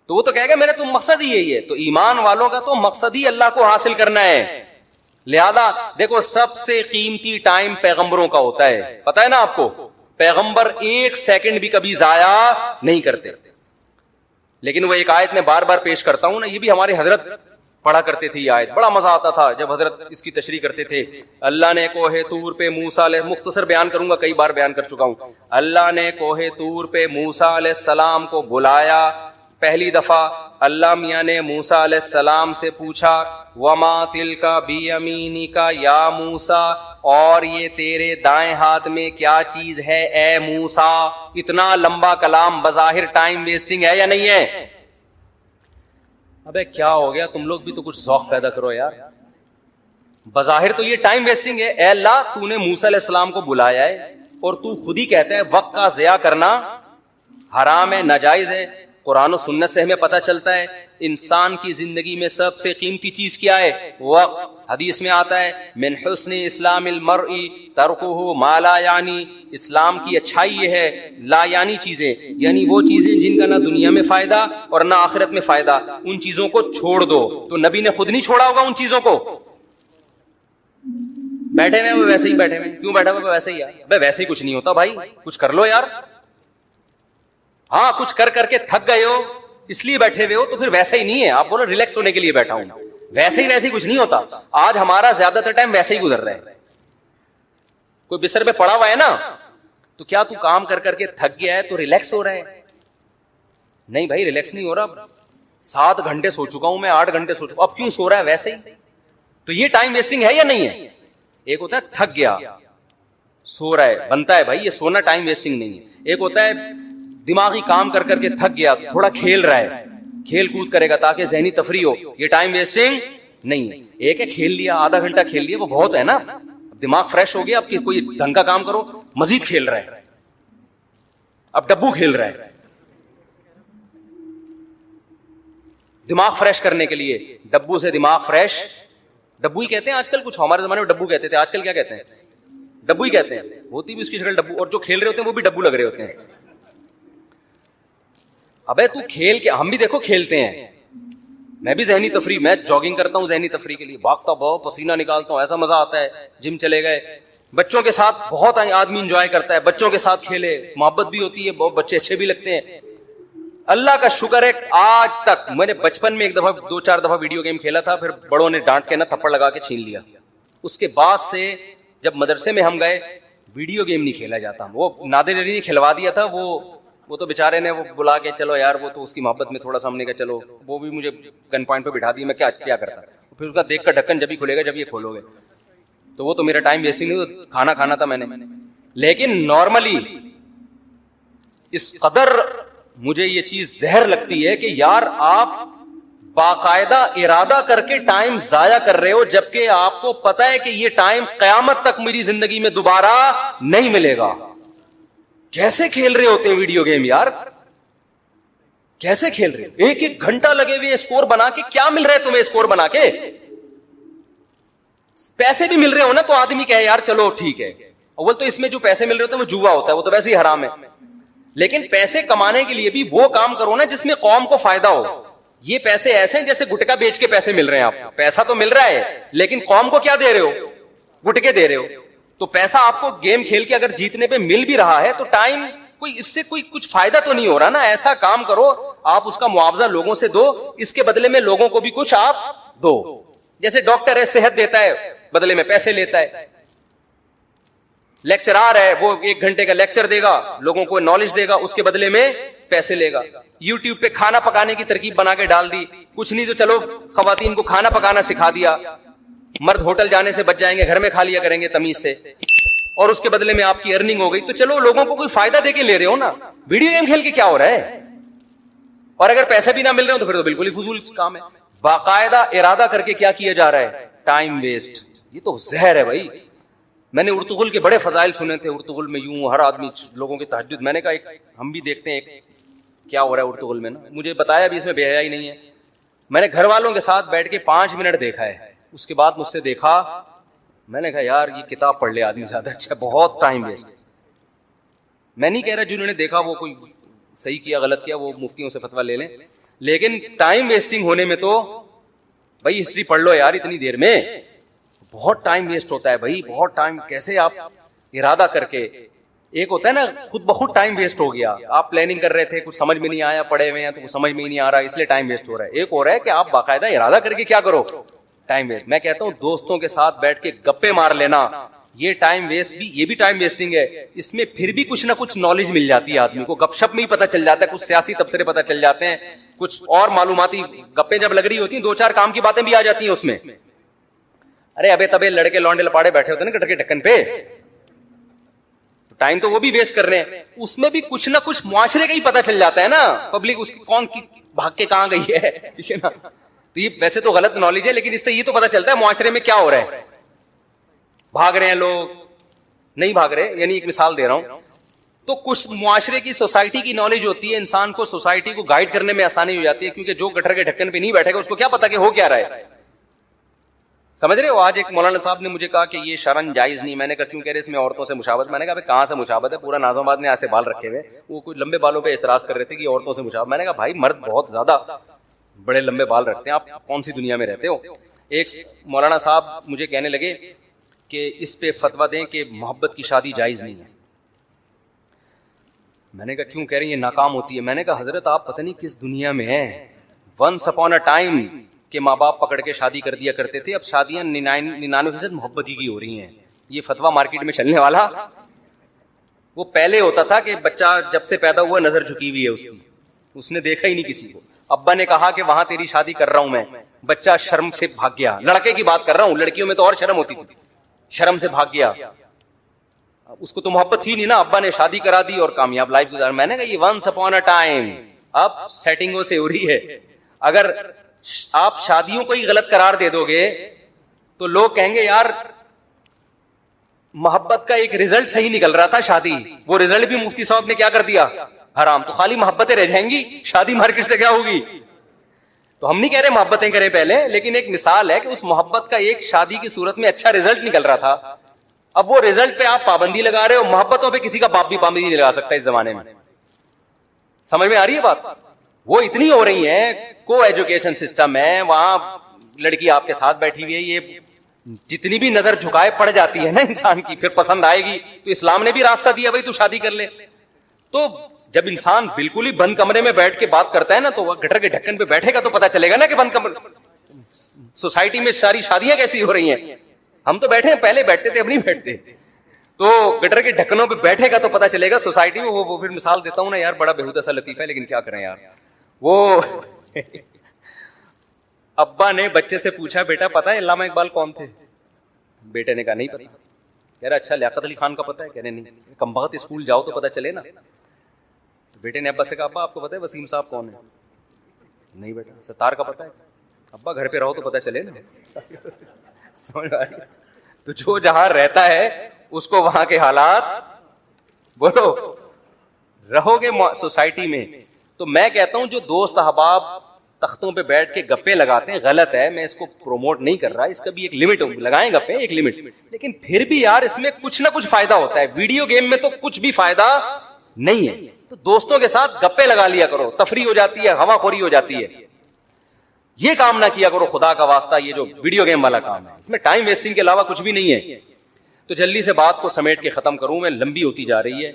تو وہ تو کہے گا میرا تو مقصد ہی یہی ہے. تو ایمان والوں کا تو مقصد ہی اللہ کو حاصل کرنا ہے. لہذا دیکھو سب سے قیمتی ٹائم پیغمبروں کا ہوتا ہے, پتہ ہے نا آپ کو, پیغمبر ایک سیکنڈ بھی کبھی ضائع نہیں کرتے. لیکن وہ ایک آیت میں بار بار پیش کرتا ہوں نا, یہ بھی ہمارے حضرت پڑھا کرتے تھے, یہ آیت بڑا مزہ آتا تھا جب حضرت اس کی تشریح کرتے تھے. اللہ نے کوہ طور پہ موسیٰ علیہ, مختصر بیان کروں گا, کئی بار بیان کر چکا ہوں. اللہ نے کوہ طور پہ موسیٰ علیہ السلام کو بلایا پہلی دفعہ. اللہ میاں نے موسیٰ علیہ السلام سے پوچھا وما تلک بیمینک یا موسیٰ, اور یہ تیرے دائیں ہاتھ میں کیا چیز ہے اے موسیٰ. اتنا لمبا کلام بظاہر ٹائم ویسٹنگ ہے یا نہیں ہے؟ ابے کیا ہو گیا, تم لوگ بھی تو کچھ ذوق پیدا کرو یار. بظاہر تو یہ ٹائم ویسٹنگ ہے. اے اللہ تو نے موسیٰ علیہ السلام کو بلایا ہے اور تو خود ہی کہتا ہے وقت کا ضیاع کرنا حرام ہے, ناجائز ہے. قرآن و سنت سے ہمیں پتہ چلتا ہے انسان کی زندگی میں سب سے قیمتی چیز کیا ہے؟ وقت. حدیث میں آتا ہے من حسن اسلام المرء ترکہ ما لا یعنی, اسلام کی اچھائی یہ ہے لا یعنی چیزیں, یعنی وہ چیزیں جن کا نہ دنیا میں فائدہ اور نہ آخرت میں فائدہ, ان چیزوں کو چھوڑ دو. تو نبی نے خود نہیں چھوڑا ہوگا ان چیزوں کو. بیٹھے ہوئے ویسے ہی بیٹھے ہوئے, کیوں بیٹھا ہوا ویسے ہی یار, ویسے ہی کچھ نہیں ہوتا بھائی, کچھ کر لو یار. ہاں کچھ کر کر کے تھک گئے ہو اس لیے بیٹھے ہوئے ہو, تو پھر ویسے ہی نہیں ہے. آپ بولو ریلیکس ہونے کے لیے بیٹھا ہوں, ویسے ہی کچھ نہیں ہوتا. آج ہمارا زیادہ تر ٹائم ویسے ہی گزر رہا ہے. کوئی بستر پہ پڑا ہوا ہے نا, تو کیا تو کام کر کر کے تھک گیا ہے تو ریلیکس ہو رہا ہے؟ نہیں بھائی ریلیکس نہیں ہو رہا. 7 گھنٹے سو چکا ہوں میں, 8 گھنٹے سو چکا, اب کیوں سو رہا ہے؟ ویسے ہی تو یہ ٹائم ویسٹنگ ہے یا نہیں ہے؟ ایک ہوتا ہے تھک گیا سو رہا ہے، بنتا ہے بھائی، یہ سونا ٹائم ویسٹنگ نہیں ہے. ایک ہوتا ہے دماغی کام کر کر کے تھک گیا، تھوڑا کھیل رہا ہے، کھیل کود کرے گا تاکہ ذہنی تفریح ہو، یہ ٹائم ویسٹنگ نہیں ہے. ایک ہے کھیل لیا، آدھا گھنٹہ کھیل لیا، وہ بہت ہے نا، دماغ فریش ہو گیا، اب کوئی ڈھنگ کا کام کرو، مزید کھیل رہا ہے، اب ڈبو کھیل رہا ہے دماغ فریش کرنے کے لیے. ڈبو سے دماغ فریش، ڈبو ہی کہتے ہیں آج کل، کچھ ہمارے زمانے میں ڈبو کہتے تھے، آج کل کیا کہتے ہیں؟ ڈبو ہی کہتے ہیں. ہوتی بھی اس کی شکل ڈبو، اور جو کھیل رہے ہوتے ہیں وہ بھی ڈبو لگ رہے ہوتے ہیں. ابے تو کھیل کے، ہم بھی دیکھو کھیلتے ہیں، میں بھی ذہنی تفریح، میں جاگنگ کرتا ہوں ذہنی تفریح کے لیے، بھاگتا بہت، پسینہ نکالتا ہوں، ایسا مزہ آتا ہے. جم چلے گئے، بچوں کے ساتھ بہت آدمی انجوائے کرتا ہے، بچوں کے ساتھ کھیلے، محبت بھی ہوتی ہے، بہت بچے اچھے بھی لگتے ہیں. اللہ کا شکر ہے آج تک، میں نے بچپن میں ایک دفعہ 2-4 دفعہ ویڈیو گیم کھیلا تھا، پھر بڑوں نے ڈانٹ کے نا تھپڑ لگا کے چھین لیا. اس کے بعد سے جب مدرسے میں ہم گئے، ویڈیو گیم نہیں کھیلا جاتا. وہ نادر علی نے کھلوا دیا تھا، وہ تو بیچارے نے وہ بلا کے چلو یار، وہ تو اس کی محبت میں تھوڑا سا ہم نے کہا چلو، وہ بھی مجھے گن پوائنٹ پہ بٹھا دی، میں کیا کرتا. پھر اس کا دیکھ کر ڈھکن جب ہی کھلے گا جب یہ کھولو گے، تو وہ تو میرا ٹائم ویسٹنگ نہیں، کھانا کھانا تھا میں نے. لیکن نارملی اس قدر مجھے یہ چیز زہر لگتی ہے کہ یار آپ باقاعدہ ارادہ کر کے ٹائم ضائع کر رہے ہو، جبکہ آپ کو پتا ہے کہ یہ ٹائم قیامت تک میری زندگی میں دوبارہ نہیں ملے گا. کیسے کھیل رہے ہوتے ہیں ویڈیو گیم یار، کیسے کھیل رہے ہو؟ ایک ایک گھنٹہ لگے ہوئے اسکور بنا کے، کیا مل رہا ہے تمہیں اسکور بنا کے؟ پیسے بھی مل رہے ہو نا تو آدمی کہے یار چلو ٹھیک ہے. اول تو اس میں جو پیسے مل رہے ہوتے ہیں وہ جوا ہوتا ہے، وہ تو ویسے ہی حرام ہے. لیکن پیسے کمانے کے لیے بھی وہ کام کرو نا جس میں قوم کو فائدہ ہو. یہ پیسے ایسے ہیں جیسے گٹکا بیچ کے پیسے مل رہے ہیں، آپ کو پیسہ تو مل رہا ہے لیکن قوم کو کیا دے رہے ہو؟ گٹکے دے رہے ہو. تو پیسہ آپ کو گیم کھیل کے اگر جیتنے پہ مل بھی رہا ہے تو ٹائم کوئی اس سے کوئی کچھ فائدہ تو نہیں ہو رہا نا. ایسا کام کرو آپ اس کا معاوضہ لوگوں سے دو، اس کے بدلے میں لوگوں کو بھی کچھ آپ دو. جیسے ڈاکٹر ہے، صحت دیتا ہے، بدلے میں پیسے لیتا ہے. لیکچرار ہے، وہ 1 گھنٹے کا لیکچر دے گا، لوگوں کو نالج دے گا، اس کے بدلے میں پیسے لے گا. یوٹیوب پہ کھانا پکانے کی ترکیب بنا کے ڈال دی، کچھ نہیں تو چلو خواتین کو کھانا پکانا سکھا دیا، مرد ہوٹل جانے سے بچ جائیں گے، گھر میں کھا لیا کریں گے تمیز سے، اور اس کے بدلے میں آپ کی ارننگ ہو گئی. تو چلو لوگوں کو کوئی فائدہ دے کے لے رہے ہو نا. ویڈیو گیم کھیل کے کیا ہو رہا ہے؟ اور اگر پیسے بھی نہ مل رہے ہو تو پھر تو بالکل ہی فضول کام ہے. باقاعدہ ارادہ کر کے کیا کیا جا رہا ہے؟ Time waste. یہ تو زہر ہے بھائی. میں نے ارطغرل کے بڑے فضائل سنے تھے. ارطغرل میں یوں ہر آدمی، لوگوں کے تہجد، میں نے کہا ایک ہم بھی دیکھتے ہیں کیا ہو رہا ہے ارطغرل میں نا. مجھے بتایا بھی اس میں بے حیائی نہیں ہے. میں نے گھر والوں کے ساتھ بیٹھ کے 5 منٹ دیکھا ہے. اس کے بعد مجھ سے دیکھا، میں نے کہا یار یہ کتاب پڑھ لے آدمی زیادہ اچھا، بہت ٹائم ویسٹ. میں نہیں کہہ رہا جنہوں نے دیکھا وہ کوئی صحیح کیا غلط کیا، وہ مفتیوں سے فتویٰ لے لیں، لیکن ٹائم ویسٹنگ ہونے میں تو بھائی ہسٹری پڑھ لو یار. اتنی دیر میں بہت ٹائم ویسٹ ہوتا ہے بھائی، بہت ٹائم. کیسے آپ ارادہ کر کے، ایک ہوتا ہے نا خود بخود ٹائم ویسٹ ہو گیا، آپ پلاننگ کر رہے تھے، کچھ سمجھ میں نہیں آیا، پڑھے ہوئے ہیں تو کچھ سمجھ میں ہی نہیں آ رہا اس لیے ٹائم ویسٹ ہو رہا ہے. ایک ہو رہا ہے کہ آپ باقاعدہ ارادہ کر کے کیا کرو، ٹائم ویسٹ. میں کہتا ہوں دوستوں کے ساتھ بیٹھ کے گپے مار لینا، یہ ٹائم ویسٹ بھی، یہ بھی ٹائم ویسٹنگ ہے. اس میں پھر بھی کچھ نہ کچھ نالج مل جاتی ہے آدمی کو، گپ شپ میں ہی پتہ چل جاتا ہے، کچھ سیاسی تبصرے پتہ چل جاتے ہیں، کچھ اور معلوماتی گپیں جب لگ رہی ہوتی ہیں 2-4 کام کی باتیں بھی آ جاتی ہیں اس میں. ارے ابے تبے لڑکے لونڈے لپاڑے بیٹھے ہوتے ہیں نا کٹر کے ڈھکن پہ، ٹائم تو وہ بھی ویسٹ کر رہے ہیں. اس میں بھی کچھ نہ کچھ معاشرے کا ہی پتہ چل جاتا ہے نا، پبلک اس کی کون کی بھاگ کے کہاں گئی ہے، ٹھیک ہے نا. تو یہ ویسے تو غلط نالج ہے لیکن اس سے یہ تو پتہ چلتا ہے معاشرے میں کیا ہو رہا ہے. بھاگ رہے ہیں لوگ، نہیں بھاگ رہے، یعنی ایک مثال دے رہا ہوں. تو کچھ معاشرے کی، سوسائٹی کی نالج ہوتی ہے، انسان کو سوسائٹی کو گائیڈ کرنے میں آسانی ہو جاتی ہے، کیونکہ جو گٹر کے ڈھکن پہ نہیں بیٹھے گا اس کو کیا پتا کہ ہو کیا رہا ہے. سمجھ رہے ہو؟ آج ایک مولانا صاحب نے مجھے کہا کہ یہ شرن جائز نہیں. میں نے کہا کیوں کہہ رہے اس میں عورتوں سے مشابہت. میں نے کہا کہاں سے مشابہت ہے، پورا نازم آباد نے ایسے بال رکھے ہوئے، وہ کوئی لمبے بالوں پہ اعتراض کر رہے تھے کہ عورتوں سے مشابہت. میں نے کہا بھائی مرد بہت زیادہ بڑے لمبے بال رکھتے ہیں، آپ کون سی دنیا میں رہتے ہو. ایک مولانا صاحب مجھے کہنے لگے کہ اس پہ فتویٰ دیں کہ محبت کی شادی جائز نہیں ہے. میں نے کہا کیوں کہہ رہے ہیں یہ ناکام ہوتی ہے. میں نے کہا حضرت آپ پتہ نہیں کس دنیا میں ہیں. ونس اپون اے ٹائم کہ ماں باپ پکڑ کے شادی کر دیا کرتے تھے، اب شادیاں 99% محبت ہی کی ہو رہی ہیں. یہ فتویٰ مارکیٹ میں چلنے والا، وہ پہلے ہوتا تھا کہ بچہ جب سے پیدا ہوا نظر جھکی ہوئی ہے اس کی، اس نے دیکھا ہی نہیں کسی کو. ابا نے کہا کہ وہاں تیری شادی کر رہا ہوں میں، بچہ شرم سے بھاگ گیا, لڑکے کی بات کر رہا ہوں, لڑکیوں میں تو اور شرم ہوتی تھی, شرم سے بھاگ گیا, اس کو تو محبت تھی نہیں نا, ابا نے شادی کرا دی اور کامیاب لائف گزار. میں نے کہا یہ ونس اپون اے ٹائم, اب سیٹنگوں سے ہو رہی ہے. اگر آپ شادیوں کو ہی غلط قرار دے دو گے تو لوگ کہیں گے یار محبت کا ایک رزلٹ صحیح نکل رہا تھا شادی, وہ رزلٹ بھی مفتی صاحب نے کیا کر دیا, حرام. تو خالی محبتیں رہ جائیں گی, شادی مارکیٹ سے کیا ہوگی؟ تو ہم نہیں کہہ رہے محبتیں کریں پہلے, لیکن ایک مثال ہے کہ اس محبت کا ایک شادی کی صورت میں اچھا رزلٹ نکل رہا تھا, اب وہ رزلٹ پہ آپ پابندی لگا رہے ہو. محبتوں پہ کسی کا باپ بھی پابندی نہیں لگا سکتا اس زمانے میں. سمجھ میں آ رہی ہے بات؟ وہ اتنی ہو رہی ہیں, کو ایجوکیشن سسٹم ہے, وہاں لڑکی آپ کے ساتھ بیٹھی ہوئی ہے, یہ جتنی بھی نظر جھکائے پڑ جاتی ہے نا انسان کی, پھر پسند آئے گی. تو اسلام نے بھی راستہ دیا بھائی تو شادی کر لے. تو جب انسان بالکل ہی بند کمرے میں بیٹھ کے بات کرتا ہے نا, تو وہ گٹر کے ڈھکن پہ بیٹھے گا تو پتا چلے گا نا کہ بند کمرے. سوسائٹی میں ساری شادیاں کیسی ہو رہی ہیں, ہم تو بیٹھے ہیں, پہلے بیٹھتے تھے اب نہیں بیٹھتے. تو گٹر کے ڈھکنوں پہ بیٹھے گا تو پتا چلے گا سوسائٹی میں. وہ پھر مثال دیتا ہوں نا یار, بڑا بےہودہ سا لطیفہ ہے لیکن کیا کریں یار. وہ ابا نے بچے سے پوچھا بیٹا پتا ہے علامہ اقبال کون تھے؟ بیٹے نے کہا نہیں پتا. کہہ رہا اچھا لیاقت علی خان کا پتا ہے؟ کہہ رہے نہیں. کم بخت اسکول جاؤ تو پتا چلے نا. بیٹے نے ابا سے کہا ابا آپ کو پتا ہے وسیم صاحب کون ہے؟ نہیں بیٹا. ستار کا پتا ہے؟ ابا گھر پہ رہو تو پتا چلے نا. سمجھ آ رہی؟ تو جو جہاں رہتا ہے اس کو وہاں کے حالات, بولو رہو گے سوسائٹی میں. تو میں کہتا ہوں جو دوست احباب تختوں پہ بیٹھ کے گپے لگاتے ہیں غلط ہے, میں اس کو پروموٹ نہیں کر رہا, اس کا بھی ایک لمٹ لگائیں گپے, ایک لمٹ, لیکن پھر بھی یار اس میں کچھ نہ کچھ فائدہ ہوتا ہے. ویڈیو گیم میں تو کچھ بھی فائدہ نہیں ہے, تو دوستوں کے ساتھ گپے لگا لیا کرو, تفریح ہو جاتی ہے, ہوا خوری ہو جاتی ہے. یہ کام نہ کیا کرو خدا کا واسطہ, یہ جو ویڈیو گیم والا کام ہے اس میں ٹائم ویسٹنگ کے علاوہ کچھ بھی نہیں ہے. تو جلدی سے بات کو سمیٹ کے ختم کروں, میں لمبی ہوتی جا رہی ہے.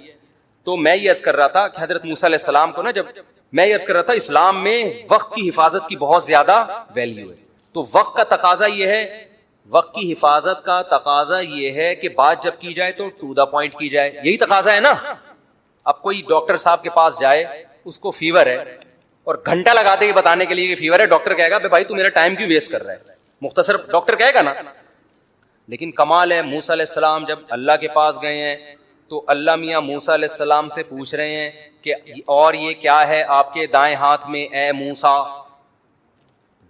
تو میں یہ عرض کر رہا تھا کہ حضرت موسیٰ علیہ السلام کو نا, جب میں یہ عرض کر رہا تھا اسلام میں وقت کی حفاظت کی بہت زیادہ ویلیو ہے. تو وقت کا تقاضا یہ ہے, وقت کی حفاظت کا تقاضا یہ ہے کہ بات جب کی جائے تو ٹو دا پوائنٹ کی جائے, یہی تقاضا ہے نا. اب کوئی ڈاکٹر صاحب کے پاس جائے, اس کو فیور ہے اور گھنٹہ لگا دے بتانے کے لیے کہ فیور ہے, ڈاکٹر کہے گا بھائی تو میرا ٹائم کیوں ویسٹ کر رہا ہے, مختصر ڈاکٹر کہے گا نا. لیکن کمال ہے موسیٰ علیہ السلام جب اللہ کے پاس گئے ہیں تو اللہ میاں موسیٰ علیہ السلام سے پوچھ رہے ہیں کہ اور یہ کیا ہے آپ کے دائیں ہاتھ میں اے موسیٰ.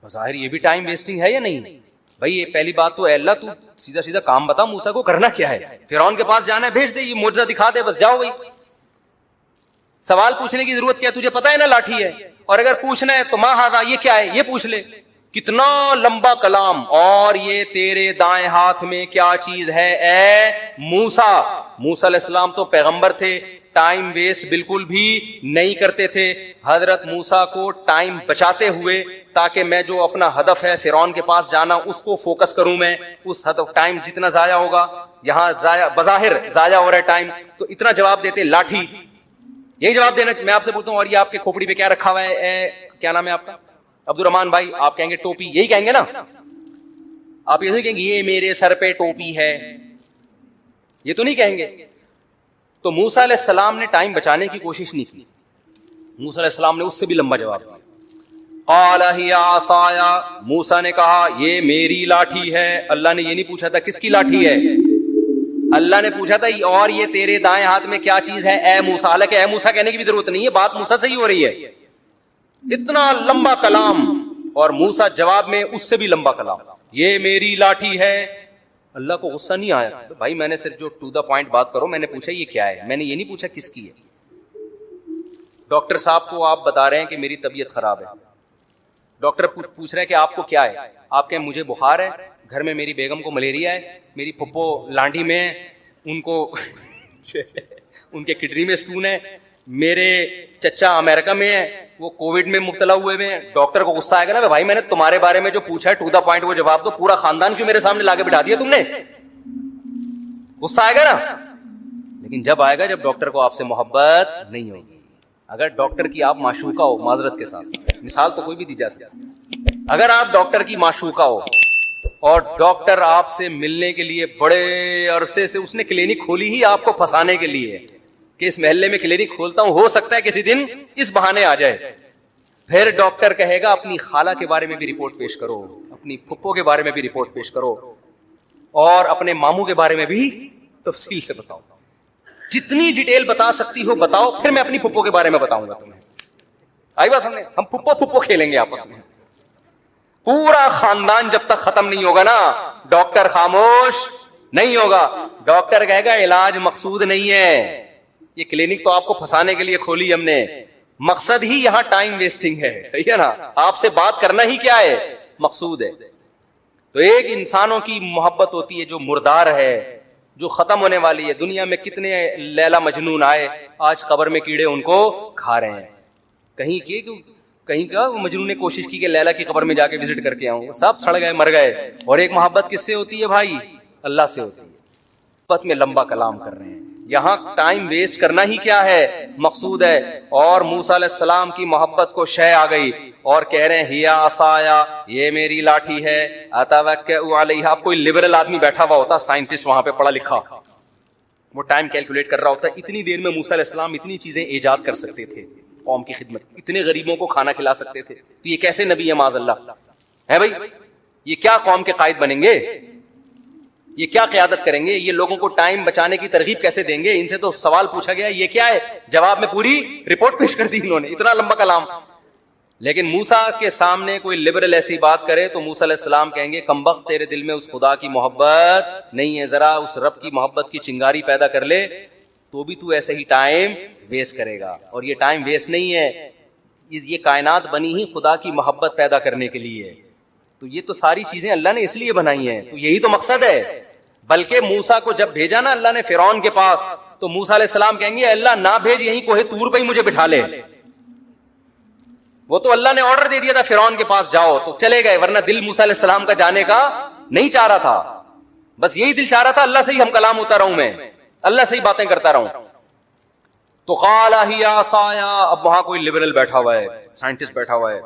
بظاہر یہ بھی ٹائم ویسٹنگ ہے یا نہیں بھائی؟ یہ پہلی بات تو اے اللہ تو سیدھا سیدھا کام بتا, موسیٰ کو کرنا کیا ہے؟ فرعون کے پاس جانا ہے, بھیج دے, یہ معجزہ دکھا دے, بس جاؤ. بھائی سوال پوچھنے کی ضرورت کیا, تجھے پتا ہے نا لاٹھی ہے, اور اگر پوچھنا ہے تو ماں ہاذا یہ کیا ہے, یہ پوچھ لے. کتنا لمبا کلام, اور یہ تیرے دائیں ہاتھ میں کیا چیز ہے اے موسیٰ. موسیٰ علیہ السلام تو پیغمبر تھے, ٹائم ویسٹ بالکل بھی نہیں کرتے تھے. حضرت موسیٰ کو ٹائم بچاتے ہوئے تاکہ میں جو اپنا ہدف ہے فرعون کے پاس جانا اس کو فوکس کروں, میں اس ہدف ٹائم جتنا ضائع ہوگا, یہاں بظاہر ضائع ہو رہا ہے ٹائم, تو اتنا جواب دیتے لاٹھی. یہی جواب دینا میں آپ سے پوچھتا ہوں, اور یہ آپ کے کھوپڑی پہ کیا رکھا ہوا ہے اے کیا نام ہے آپ کا عبد الرحمان بھائی, آپ کہیں گے ٹوپی, یہی کہیں گے نا آپ, یہ کہیں گے یہ میرے سر پہ ٹوپی ہے, یہ تو نہیں کہیں گے. تو موسیٰ علیہ السلام نے ٹائم بچانے کی کوشش نہیں کی. موسیٰ علیہ السلام نے اس سے بھی لمبا جواب دیا. قال ہی عصای, موسیٰ نے کہا یہ میری لاٹھی ہے. اللہ نے یہ نہیں پوچھا تھا کس کی لاٹھی ہے, اللہ نے پوچھا تھا اور یہ تیرے دائیں ہاتھ میں کیا چیز ہے اے موسیٰ. حالانکہ اے موسیٰ کہنے کی بھی ضرورت نہیں ہے, بات موسیٰ سے ہی ہو رہی ہے. اتنا لمبا کلام, اور موسیٰ جواب میں اس سے بھی لمبا کلام, یہ میری لاٹھی ہے. اللہ کو غصہ نہیں آیا, بھائی میں نے صرف جو ٹو دا پوائنٹ بات کرو, میں نے پوچھا یہ کیا ہے, میں نے یہ نہیں پوچھا کس کی ہے. ڈاکٹر صاحب کو آپ بتا رہے ہیں کہ میری طبیعت خراب ہے, ڈاکٹر پوچھ رہے ہیں کہ آپ کو کیا ہے, آپ کہیں مجھے بخار ہے, گھر میں میری بیگم کو ملیریا ہے, میری پھپھو لانڈی میں ہے, ان کو ان کے کڈنی میں سٹون ہے, میرے چچا امریکہ میں ہے, وہ کووڈ میں مبتلا ہوئے ہیں. ڈاکٹر کو غصہ آئے گا نا, بھائی میں نے تمہارے بارے میں جو پوچھا ہے ٹو دا پوائنٹ وہ جواب دو, پورا خاندان کیوں میرے سامنے لا کے بٹھا دیا تم نے, غصہ آئے گا نا. لیکن جب آئے گا جب ڈاکٹر کو آپ سے محبت نہیں ہوگی. اگر ڈاکٹر کی آپ معشوقہ ہو, معذرت کے ساتھ مثال تو کوئی بھی دی جا سکتی, اگر آپ ڈاکٹر کی معشوقہ ہو اور ڈاکٹر آپ سے ملنے کے لیے بڑے عرصے سے, اس نے کلینک کھولی ہی آپ کو پھنسانے کے لیے کہ اس محلے میں کلینک کھولتا ہوں, ہو سکتا ہے کسی دن اس بہانے آ جائے, پھر ڈاکٹر کہے گا اپنی خالہ کے بارے میں بھی رپورٹ پیش کرو, اپنی پھپھو کے بارے میں بھی رپورٹ پیش کرو, اور اپنے ماموں کے بارے میں بھی تفصیل سے بتاؤ, جتنی ڈیٹیل بتا سکتی ہو بتاؤ, پھر میں اپنی پھپھو کے بارے میں بتاؤں گا تمہیں. آئی بات سمجھے؟ ہم پھپھو پھپھو کھیلیں گے آپس میں, پورا خاندان جب تک ختم نہیں ہوگا نا ڈاکٹر خاموش نہیں ہوگا. ڈاکٹر کہے گا علاج مقصود نہیں ہے, یہ کلینک تو آپ کو پھنسانے کے لیے کھولی ہم نے, مقصد ہی یہاں ٹائم ویسٹنگ ہے. صحیح ہے نا, آپ سے بات کرنا ہی کیا ہے, مقصود ہے. تو ایک انسانوں کی محبت ہوتی ہے جو مردار ہے, جو ختم ہونے والی ہے. دنیا میں کتنے لیلا مجنون آئے, آج قبر میں کیڑے ان کو کھا رہے ہیں. کہیں کا مجنون نے کوشش کی کہ لیلا کی قبر میں جا کے وزٹ کر کے آؤں, سب سڑ گئے مر گئے. اور ایک محبت کس سے ہوتی ہے بھائی, اللہ سے ہوتی ہے. محبت میں لمبا کلام کر رہے ہیں, یہاں ٹائم ویسٹ کرنا ہی کیا ہے, مقصود ہے. اور موسیٰ علیہ السلام کی محبت کو شے آ گئی اور کہہ رہے ہیں ہیا عصایا, یہ میری لاٹھی ہے, اتوکئ علیہا. اب کوئی لبرل آدمی بیٹھا ہوا ہوتا, سائنٹسٹ وہاں پہ پڑھا لکھا, وہ ٹائم کیلکولیٹ کر رہا ہوتا, اتنی دیر میں موسیٰ علیہ السلام اتنی چیزیں ایجاد کر سکتے تھے قوم کی خدمت, اتنے غریبوں کو کھانا کھلا سکتے تھے. تو یہ کیسے نبی ہے معاذ اللہ ہے بھائی, یہ کیا قوم کے قائد بنیں گے, یہ کیا قیادت کریں گے, یہ لوگوں کو ٹائم بچانے کی ترغیب کیسے دیں گے. ان سے تو سوال پوچھا گیا یہ کیا ہے, جواب میں پوری رپورٹ پیش کر دی انہوں نے, اتنا لمبا کلام. لیکن موسیٰ کے سامنے کوئی لبرل ایسی بات کرے تو موسیٰ علیہ السلام کہیں گے کمبخت تیرے دل میں اس خدا کی محبت نہیں ہے, ذرا اس رب کی محبت کی چنگاری پیدا کر لے تو بھی تو ایسے ہی ٹائم ویسٹ کرے گا. اور یہ ٹائم ویسٹ نہیں ہے, یہ کائنات بنی ہی خدا کی محبت پیدا کرنے کے لیے. تو یہ تو ساری چیزیں اللہ نے اس لیے بنائی ہیں, تو یہی تو مقصد ہے. بلکہ موسیٰ کو جب بھیجا نا اللہ نے فرعون کے پاس, تو موسیٰ علیہ السلام کہیں گے اللہ نہ بھیج, یہیں کوہ طور پہ ہی مجھے بٹھا لے. وہ تو اللہ نے آرڈر دے دیا تھا فرعون کے پاس جاؤ, تو چلے گئے, ورنہ دل موسیٰ علیہ السلام کا جانے کا نہیں چاہ رہا تھا. بس یہی دل چاہ رہا تھا اللہ سے ہی ہم کلام ہوتا رہوں, میں اللہ سے ہی باتیں کرتا رہوں. تو قال ہی عصایا, اب وہاں کوئی لبرل بیٹھا ہوا ہے, سائنٹسٹ بیٹھا ہوا ہے,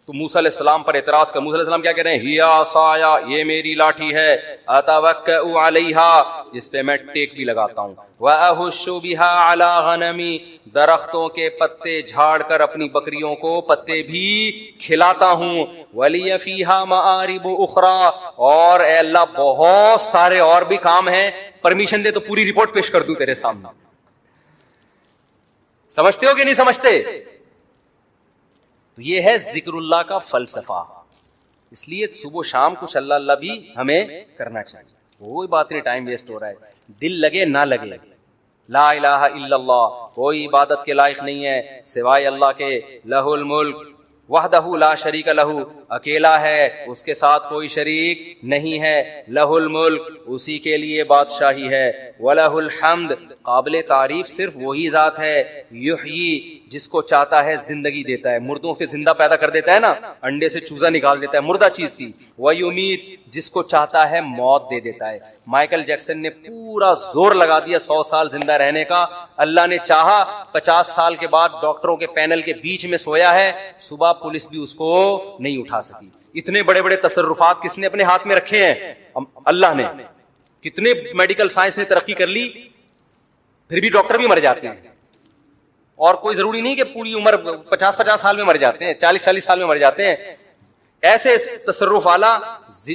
تو موسیٰ علیہ السلام پر اعتراض کر. موسیٰ علیہ السلام کیا کہہ رہے ہیں, ہیا عصایا, یہ میری لاٹھی ہے, اتوکئ علیہا, اس پہ میں ٹیک بھی لگاتا ہوں, واہش بہا علی غنمی, درختوں کے پتے جھاڑ کر اپنی بکریوں کو پتے بھی کھلاتا ہوں, ولی فیہا مآرب اخری, اور اے اللہ بہت سارے اور بھی کام ہیں, پرمیشن دے تو پوری رپورٹ پیش کر دوں تیرے سامنے. سمجھتے ہو کہ نہیں سمجھتے؟ تو یہ ہے ذکر اللہ کا فلسفہ. اس لیے صبح و شام کچھ اللہ اللہ بھی ہمیں کرنا چاہیے. کوئی بات نہیں ٹائم ویسٹ ہو رہا ہے, دل لگے نہ لگے, لا الہ الا اللہ, کوئی عبادت کے لائق نہیں ہے سوائے اللہ کے. لہ الملک وحدہ لا شریک لہ, اکیلا ہے, اس کے ساتھ کوئی شریک نہیں ہے. لہ الملک, اسی کے لیے بادشاہی ہے. ولہ الحمد, قابل تعریف صرف وہی ذات ہے. یحیی, جس کو چاہتا ہے زندگی دیتا ہے, مردوں کے زندہ پیدا کر دیتا ہے نا, انڈے سے چوزا نکال دیتا ہے, مردہ چیز تھی. ویمیت, جس کو چاہتا ہے موت دے دیتا ہے. مائیکل جیکسن نے پورا زور لگا دیا 100 سال زندہ رہنے کا, اللہ نے چاہا 50 سال کے بعد ڈاکٹروں کے پینل کے بیچ میں سویا ہے, صبح پولیس بھی اس کو نہیں اٹھا سکی. اتنے بڑے بڑے تصرفات کس نے اپنے ہاتھ میں رکھے ہیں, اللہ نے. کتنے میڈیکل سائنس نے ترقی کر لی, پھر بھی ڈاکٹر بھی مر جاتے ہیں. اور کوئی ضروری نہیں کہ پوری عمر 50 سال میں مر جاتے ہیں, 40 سال میں مر جاتے ہیں. ایسے تصرف والا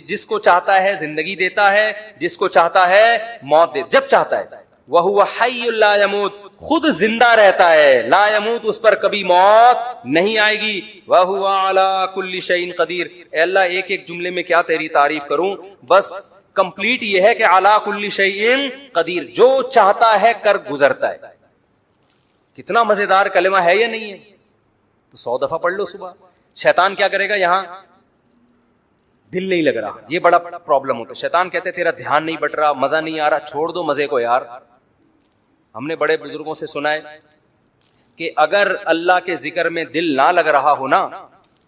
جس کو چاہتا ہے زندگی دیتا ہے, جس کو چاہتا ہے موت دے, جب چاہتا ہے. وَهُوَ حَيٌّ لَا يَمُوتُ, خود زندہ رہتا ہے, لا يموت, اس پر کبھی موت نہیں آئے گی. وَهُوَ عَلَى كُلِّ شَيْءٍ قَدِيرٌ, اے اللہ ایک ایک جملے میں کیا تیری تعریف کروں, بس کمپلیٹ یہ ہے کہ عَلَى كُلِّ شَيْءٍ قَدِيرٌ, جو چاہتا ہے کر گزرتا ہے. کتنا مزیدار کلمہ ہے یا نہیں ہے؟ تو 100 دفعہ پڑھ لو صبح. شیطان کیا کرے گا, یہاں دل نہیں لگ رہا, یہ بڑا پرابلم ہوتا ہے. شیطان کہتے تیرا دھیان نہیں بٹ رہا, مزہ نہیں آ رہا, چھوڑ دو مزے کو یار. ہم نے بڑے بزرگوں سے سنا ہے کہ اگر اللہ کے ذکر میں دل نہ لگ رہا ہو نا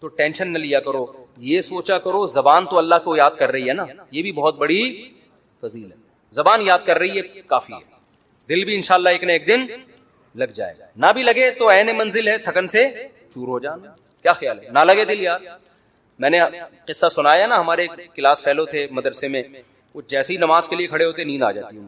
تو ٹینشن نہ لیا کرو, یہ سوچا کرو زبان تو اللہ کو یاد کر رہی ہے نا, یہ بھی بہت بڑی فضیلت ہے. زبان یاد کر رہی ہے کافی ہے, دل بھی انشاءاللہ ایک نہ ایک دن لگ جائے گا. نہ بھی لگے تو عین منزل ہے, تھکن سے چور ہو جانا. کیا خیال ہے, نہ لگے دل یار. میں نے قصہ سنایا نا, ہمارے کلاس فیلو تھے مدرسے میں, وہ جیسے ہی نماز کے لیے کھڑے ہوتے نیند آ جاتی ہوں.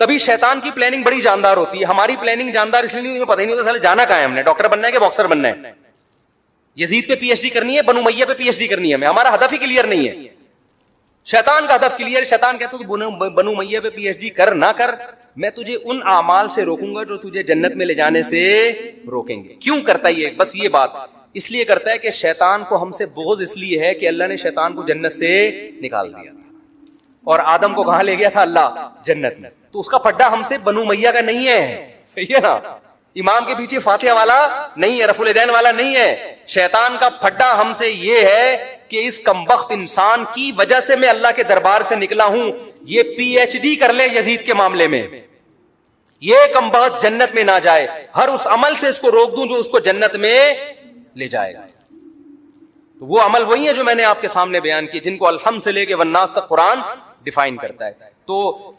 تبھی شیطان کی پلاننگ بڑی جاندار ہوتی ہے. ہماری پلاننگ جاندار اس لیے نہیں ہوتی, پتہ ہی نہیں ہوتا سالے جانا کہاں ہے ہم نے, ڈاکٹر بننا ہے کہ باکسر بننا ہے, یزید پہ پی ایچ ڈی کرنی ہے, بنو امیہ پہ پی ایچ ڈی کرنی ہے ہمیں, ہمارا ہدف ہی کلیئر نہیں ہے. شیطان کا ہدف کلیئر, شیطان کہتا ہے تو بنو امیہ پہ پی ایچ ڈی کر نہ کر, میں تجھے ان اعمال سے روکوں گا جو تجھے جنت میں لے جانے سے روکیں گے. کیوں کرتا ہے یہ؟ بس یہ بات اس لیے کرتا ہے کہ شیطان کو ہم سے بغض اس لیے ہے کہ اللہ نے شیطان کو جنت سے نکال دیا اور آدم کو کہاں لے گیا تھا اللہ؟ جنت میں. تو اس کا پھڈا ہم سے بنو امیہ کا نہیں ہے, صحیح ہے نا, امام کے پیچھے فاتحہ والا نہیں ہے, رفع الیدین والا نہیں ہے. شیطان کا پھڈا ہم سے یہ ہے کہ اس کمبخت انسان کی وجہ سے میں اللہ کے دربار سے نکلا ہوں, یہ پی ایچ ڈی کر لے یزید کے معاملے میں, یہ کمبخت جنت میں نہ جائے, ہر اس عمل سے اس کو روک دوں جو اس کو جنت میں لے جائے گا. تو وہ عمل وہی ہے جو میں نے آپ کے سامنے بیان کی, جن کو الحمد سے لے کے والناس تک قرآن ڈیفائن کرتا ہے. تو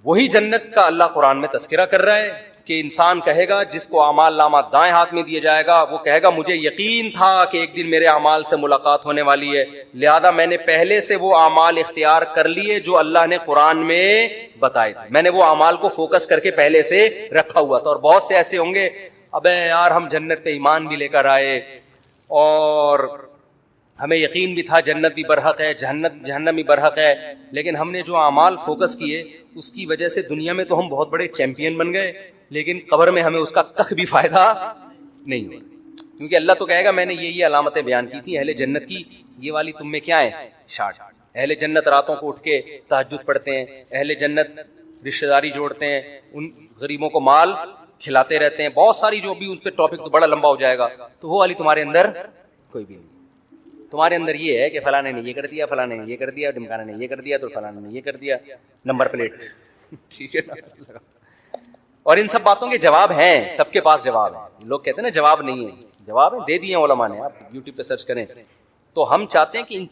وہی جنت کا اللہ قرآن میں تذکرہ کر رہا ہے کہ انسان کہے گا, جس کو اعمال نامہ دائیں ہاتھ میں دیا جائے گا, وہ کہے گا مجھے یقین تھا کہ ایک دن میرے اعمال سے ملاقات ہونے والی ہے, لہذا میں نے پہلے سے وہ اعمال اختیار کر لیے جو اللہ نے قرآن میں بتائے تھے, میں نے وہ اعمال کو فوکس کر کے پہلے سے رکھا ہوا تھا. اور بہت سے ایسے ہوں گے, ابے یار ہم جنت پہ ایمان بھی لے کر آئے اور ہمیں یقین بھی تھا جنت بھی برحق ہے, جہنم بھی برحق ہے, لیکن ہم نے جو اعمال فوکس کیے اس کی وجہ سے دنیا میں تو ہم بہت بڑے چیمپئن بن گئے, لیکن قبر میں ہمیں اس کا کخ بھی فائدہ نہیں ہوا. کیونکہ اللہ تو کہے گا میں نے یہ علامتیں بیان کی تھی اہل جنت کی, یہ والی تم میں کیا ہے؟ شارٹ. اہل جنت راتوں کو اٹھ کے تہجد پڑھتے ہیں, اہل جنت رشتہ داری جوڑتے ہیں, ان غریبوں کو مال کھلاتے رہتے ہیں, بہت ساری جو بھی اس پہ ٹاپک تو بڑا لمبا ہو جائے گا. تو وہ والی تمہارے اندر کوئی بھی نہیں. تمہارے اندر یہ ہے کہ فلانے نے یہ کر دیا, فلانے نے یہ کر دیا, ڈمکانے نے یہ کر دیا, تو فلانے نے یہ کر دیا, نمبر پلیٹ, ٹھیک ہے نا. اور ان سب باتوں کے جواب ہیں, سب کے پاس جواب ہے. لوگ کہتے ہیں نا جواب نہیں ہے, جواب ہے, دے دیے علماء نے, آپ یوٹیوب پہ سرچ کریں. تو ہم چاہتے ہیں کہ ان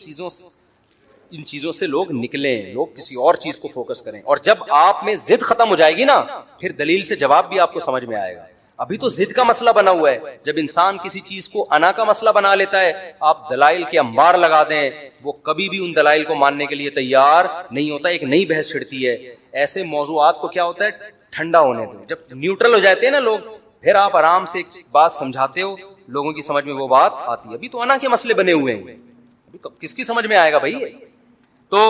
چیزوں سے لوگ نکلیں, لوگ کسی اور چیز کو فوکس کریں. اور جب آپ میں ضد ختم ہو جائے گی نا, پھر دلیل سے جواب بھی آپ کو سمجھ میں آئے گا. ابھی تو ضد کا مسئلہ بنا ہوا ہے. جب انسان کسی چیز کو انا کا مسئلہ بنا لیتا ہے, آپ دلائل کے انبار لگا دیں, وہ کبھی بھی ان دلائل کو ماننے کے لیے تیار نہیں ہوتا, ایک نئی بحث چھڑتی ہے. ایسے موضوعات کو کیا ہوتا ہے, ٹھنڈا ہونے دو. جب نیوٹرل ہو جاتے ہیں نا لوگ, پھر آپ آرام سے ایک بات سمجھاتے ہو, لوگوں کی سمجھ میں وہ بات آتی ہے. ابھی تو انا کے مسئلے بنے ہوئے ہیں, ابھی کس کی سمجھ میں آئے گا بھائی؟ تو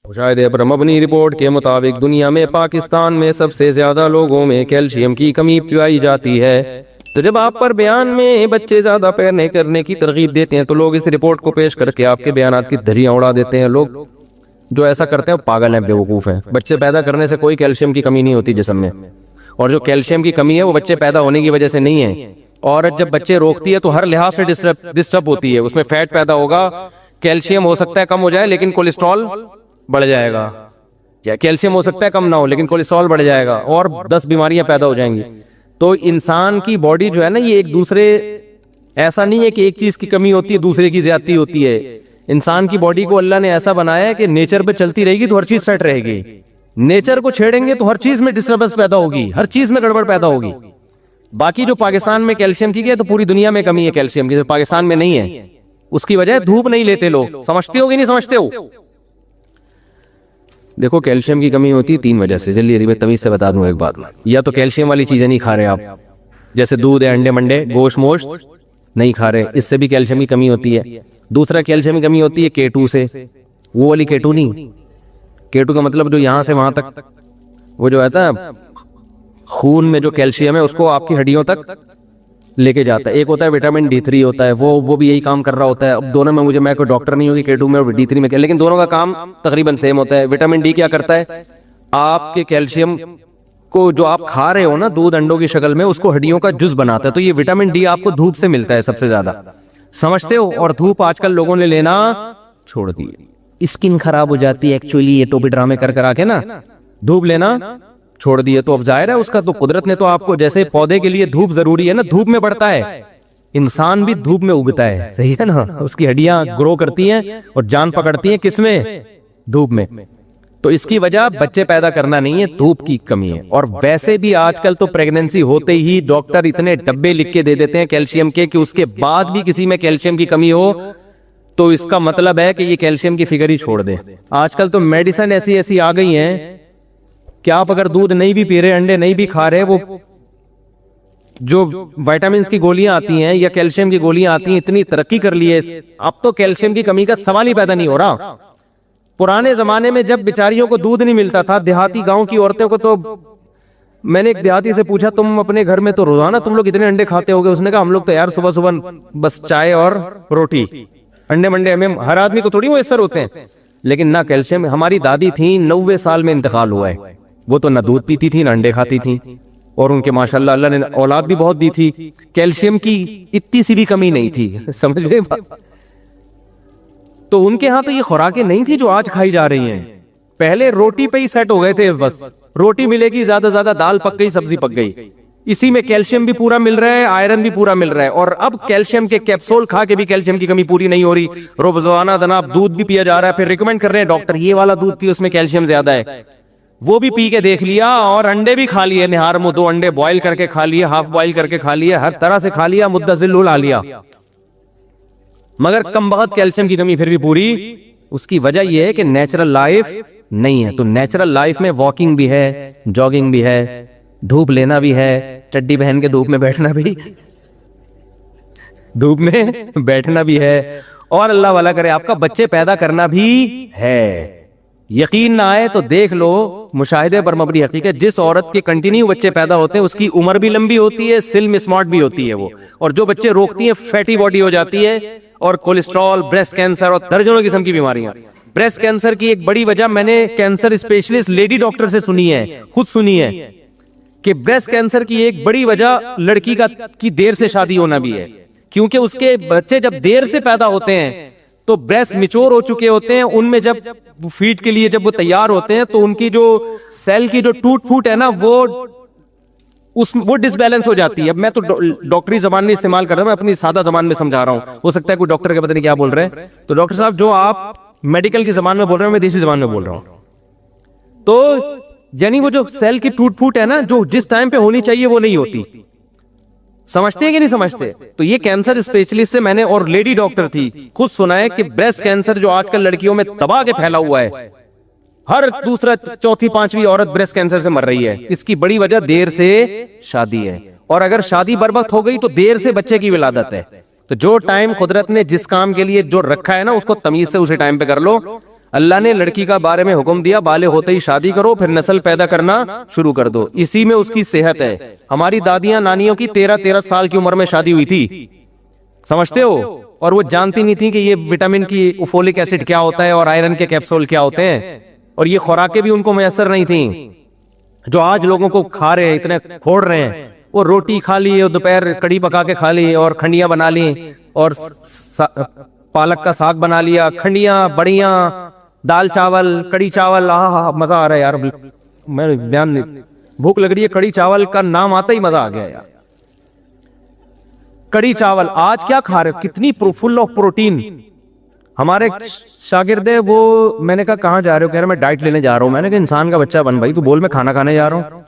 مشاہدے پر مبنی رپورٹ کے مطابق دنیا میں پاکستان میں سب سے زیادہ لوگوں میں کیلشیم کی کمی پائی جاتی ہے. تو جب آپ پر بیان میں بچے زیادہ پیدا کرنے کی ترغیب دیتے ہیں تو لوگ اس رپورٹ کو پیش کر کے آپ کے بیانات کی دھریاں اڑا دیتے ہیں. لوگ جو ایسا کرتے ہیں پاگل ہیں, بیوقوف ہیں. بچے پیدا کرنے سے کوئی کیلشیم کی کمی نہیں ہوتی جسم میں, اور جو کیلشیم کی کمی ہے وہ بچے پیدا ہونے کی وجہ سے نہیں ہے. عورت جب بچے روکتی ہے تو ہر لحاظ سے ڈسٹرب ہوتی ہے, اس میں فیٹ پیدا ہوگا, کیلشیم ہو سکتا ہے کم ہو جائے لیکن کولیسٹرول بڑھ جائے گا, یا کیلشیم ہو سکتا ہے کم نہ ہو لیکن کولیسٹرول بڑھ جائے گا, اور 10 بیماریاں پیدا ہو جائیں گی. تو انسان کی باڈی جو ہے نا, یہ ایک دوسرے, ایسا نہیں ہے کہ ایک چیز کی کمی ہوتی ہے دوسرے کی زیادتی ہوتی ہے. انسان کی باڈی کو اللہ نے ایسا بنایا ہے کہ نیچر پہ چلتی رہے گی تو ہر چیز سیٹ رہے گی, نیچر کو چھیڑیں گے تو ہر چیز میں ڈسٹربنس پیدا ہوگی, ہر چیز میں گڑبڑ پیدا ہوگی. باقی جو پاکستان میں کیلشیم کی ہے تو پوری دنیا میں کمی ہے کیلشیم کی, پاکستان میں نہیں ہے. اس کی وجہ دھوپ نہیں لیتے لوگ. سمجھتے ہو کہ نہیں سمجھتے ہو؟ دیکھو کیلشیم کی کمی ہوتی ہے 3 وجہ سے. جلدی میں تمیز سے بتا دوں ایک بات, یا تو کیلشیم والی چیزیں نہیں کھا رہے آپ, جیسے دودھ ہے, انڈے منڈے, گوشت موشت نہیں کھا رہے, اس سے بھی کیلشیم کی کمی ہوتی ہے. دوسرا کیلشیم کی کمی ہوتی ہے K2 سے, وہ والی K2 نہیں. K2 کا مطلب جو یہاں سے وہاں تک وہ جو ہے خون میں جو کیلشیم ہے اس کو آپ کی ہڈیوں تک لے کے جاتا ہے. ایک ہوتا ہے وٹامن D3 ہوتا ہے, وہ بھی یہی کام کر رہا ہوتا ہے. اب دونوں میں میں کوئی ڈاکٹر نہیں ہوگی K2 میں اور D3 میں, لیکن دونوں کا کام تقریباً سیم ہوتا ہے. وٹامن D کیا کرتا ہے, آپ کے کیلشیم کو جو آپ کھا رہے ہو نا دودھ انڈوں کی شکل میں, اس کو ہڈیوں کا جز بناتا ہے. تو یہ وٹامن D آپ کو دھوپ سے ملتا ہے سب سے زیادہ, سمجھتے ہو؟ اور دھوپ آج کل لوگوں نے لینا چھوڑ دی, اسکن خراب ہو جاتی ہے ایکچولی, یہ ٹوپی ڈرامے کر کے نا دھوپ لینا چھوڑ دیے. تو اب ظاہر ہے اس کا تو قدرت نے تو آپ کو, جیسے پودے کے لیے دھوپ ضروری ہے نا, دھوپ میں بڑھتا ہے, انسان بھی دھوپ میں اگتا ہے, صحیح ہے نا, اس کی ہڈیاں گرو کرتی ہیں اور جان پکڑتی ہیں کس میں, دھوپ میں. تو اس کی وجہ بچے پیدا کرنا نہیں ہے, دھوپ کی کمی ہے. اور ویسے بھی آج کل تو پریگننسی ہوتے ہی ڈاکٹر اتنے ڈبے لکھ کے دے دیتے ہیں کیلشیم کے, کہ اس کے بعد بھی کسی میں کیلشیم کی کمی ہو تو اس کا مطلب ہے کہ یہ کیلشیم کی فگر ہی چھوڑ دے. آج کل تو میڈیسن ایسی آ گئی ہیں کہ آپ اگر دودھ نہیں بھی پی رہے, انڈے نہیں بھی کھا رہے, وہ جو وائٹامنس کی گولیاں آتی ہیں یا کیلشیم کی گولیاں آتی ہیں اتنی ترقی کر لی ہے, اب تو کیلشیم کی کمی کا سوال ہی پیدا نہیں ہو رہا. پرانے زمانے میں جب بیچاریوں کو دودھ نہیں ملتا تھا, دیہاتی گاؤں کی عورتوں کو, تو میں نے ایک دیہاتی سے پوچھا تم اپنے گھر میں تو روزانہ تم لوگ اتنے انڈے کھاتے ہوگے؟ اس نے کہا ہم لوگ تو یار صبح صبح بس چائے اور روٹی, انڈے منڈے ہمیں ہر آدمی کو تھوڑی میسر ہوتے ہیں. لیکن نہ کیلشیم, ہماری دادی تھیں 90 سال میں انتقال ہوا ہے, وہ تو نہ دودھ پیتی تھی نہ انڈے کھاتی تھیں, اور ان کے ماشاءاللہ اللہ نے اولاد بھی بہت دی تھی, کیلشیم کی اتنی سی بھی کمی نہیں تھی, سمجھ گئے؟ تو ان کے ہاں تو یہ خوراکیں نہیں تھی جو آج کھائی جا رہی ہیں. پہلے روٹی پہ ہی سیٹ ہو گئے تھے, بس روٹی ملے گی, زیادہ زیادہ دال پک گئی, سبزی پک گئی, اسی میں کیلشیم بھی پورا مل رہا ہے, آئرن بھی پورا مل رہا ہے. اور اب کیلشیم کے کیپسول کھا کے بھی کیلشیم کی کمی پوری نہیں ہو رہی, روزانہ جناب دودھ بھی پیا جا رہا ہے, پھر ریکمینڈ کر رہے ہیں ڈاکٹر یہ والا دودھ پی, اس میں کیلشیم زیادہ ہے, وہ بھی پی کے دیکھ لیا, اور انڈے بھی کھا لیے, نہار منہ 2 انڈے بوائل کر کے کھا لیے, ہاف بوائل کر کے کھا لیے, ہر طرح سے کھا لیا, مدہ ذل اڑا لیا, مگر کم بخت کیلشیم کی کمی پھر بھی پوری. اس کی وجہ یہ ہے کہ نیچرل لائف نہیں ہے. تو نیچرل لائف میں واکنگ بھی ہے, جاگنگ بھی ہے, دھوپ لینا بھی ہے, چڈی پہن کے دھوپ میں بیٹھنا بھی ہے, اور اللہ والا کرے آپ کا بچے پیدا کرنا بھی ہے. یقین نہ آئے تو دیکھ لو, مشاہدے پر مبنی حقیقت, جس عورت کے کنٹینیو بچے پیدا ہوتے ہیں اس کی عمر بھی لمبی ہوتی ہے, سلم اسمارٹ بھی ہوتی ہے وہ, اور جو بچے روکتی ہیں فیٹی باڈی ہو جاتی ہے, اور کولیسٹرول, بریسٹ کینسر اور درجنوں قسم کی بیماریاں. بریسٹ کینسر کی ایک بڑی وجہ میں نے کینسر اسپیشلسٹ لیڈی ڈاکٹر سے سنی ہے, خود سنی ہے, کہ بریسٹ کینسر کی ایک بڑی وجہ لڑکی کی دیر سے شادی ہونا بھی ہے, کیونکہ اس کے بچے جب دیر سے پیدا ہوتے ہیں تو بریسٹ میچور ہو چکے ہوتے ہیں, ان میں جب فیڈ کے لیے جب وہ تیار ہوتے ہیں تو ان کی جو سیل کی جو ٹوٹ پھوٹ ہے نا وہ ڈس بیلنس ہو جاتی ہے. اب میں تو ڈاکٹری زبان نہیں استعمال کر رہا ہوں, میں اپنی سادہ زبان میں سمجھا رہا ہوں, ہو سکتا ہے کوئی ڈاکٹر کے پتہ نہیں کیا بول رہے ہیں. تو ڈاکٹر صاحب جو آپ میڈیکل کی زبان میں بول رہے ہیں, میں دیسی زبان میں بول رہا ہوں. تو یعنی وہ جو سیل کی ٹوٹ پھوٹ ہے نا, جو جس ٹائم پہ ہونی چاہیے وہ نہیں ہوتی. سمجھتے ہیں کہ نہیں سمجھتے؟ تو یہ کینسر اسپیشلسٹ سے میں نے, اور لیڈی ڈاکٹر تھی, خود سنا ہے کہ بریسٹ کینسر جو آج کل لڑکیوں میں تباہ کے پھیلا ہوا ہے, ہر دوسرا چوتھی پانچویں عورت بریسٹ کینسر سے مر رہی ہے. اس کی بڑی وجہ دیر سے شادی ہے, اور اگر شادی بربخت ہو گئی تو دیر سے بچے کی ولادت ہے. تو جو ٹائم قدرت نے جس کام کے لیے جو رکھا ہے نا, اس کو تمیز سے اسی ٹائم پہ کر لو. اللہ نے لڑکی کا بارے میں حکم دیا, بالغ ہوتے ہی شادی کرو, پھر نسل پیدا کرنا شروع کر دو, اسی میں اس کی صحت ہے. ہماری دادیاں نانیوں کی 13 سال کی عمر میں شادی ہوئی تھی, سمجھتے ہو, اور وہ جانتی نہیں تھی کہ یہ وٹامن کی فولک ایسڈ کیا ہوتا ہے اور آئرن کے کیپسول کیا ہوتے ہیں, اور یہ خوراکیں بھی ان کو میسر نہیں تھیں جو آج لوگوں کو کھا رہے ہیں, اتنے کھوڑ رہے ہیں. وہ روٹی کھا لی, اور دوپہر کڑی پکا کے کھا لی, اور کھنڈیاں بنا لی, اور پالک کا ساگ بنا لیا, کھنڈیاں, بڑیاں, دال چاول, کڑی چاول, مزہ آ رہا ہے یار, میں بیان نہیں, بھوک لگ رہی ہے, کڑی چاول کا نام آتا ہی مزہ آ گیا یار. کڑی چاول آج کیا کھا رہے ہو, کتنی فل آف پروٹین. ہمارے شاگرد ہے وہ, میں نے کہا کہاں جا رہے ہو, کہہ رہے میں ڈائٹ لینے جا رہا ہوں. میں نے کہا انسان کا بچہ بن بھائی, تو بول میں کھانا کھانے جا رہا ہوں,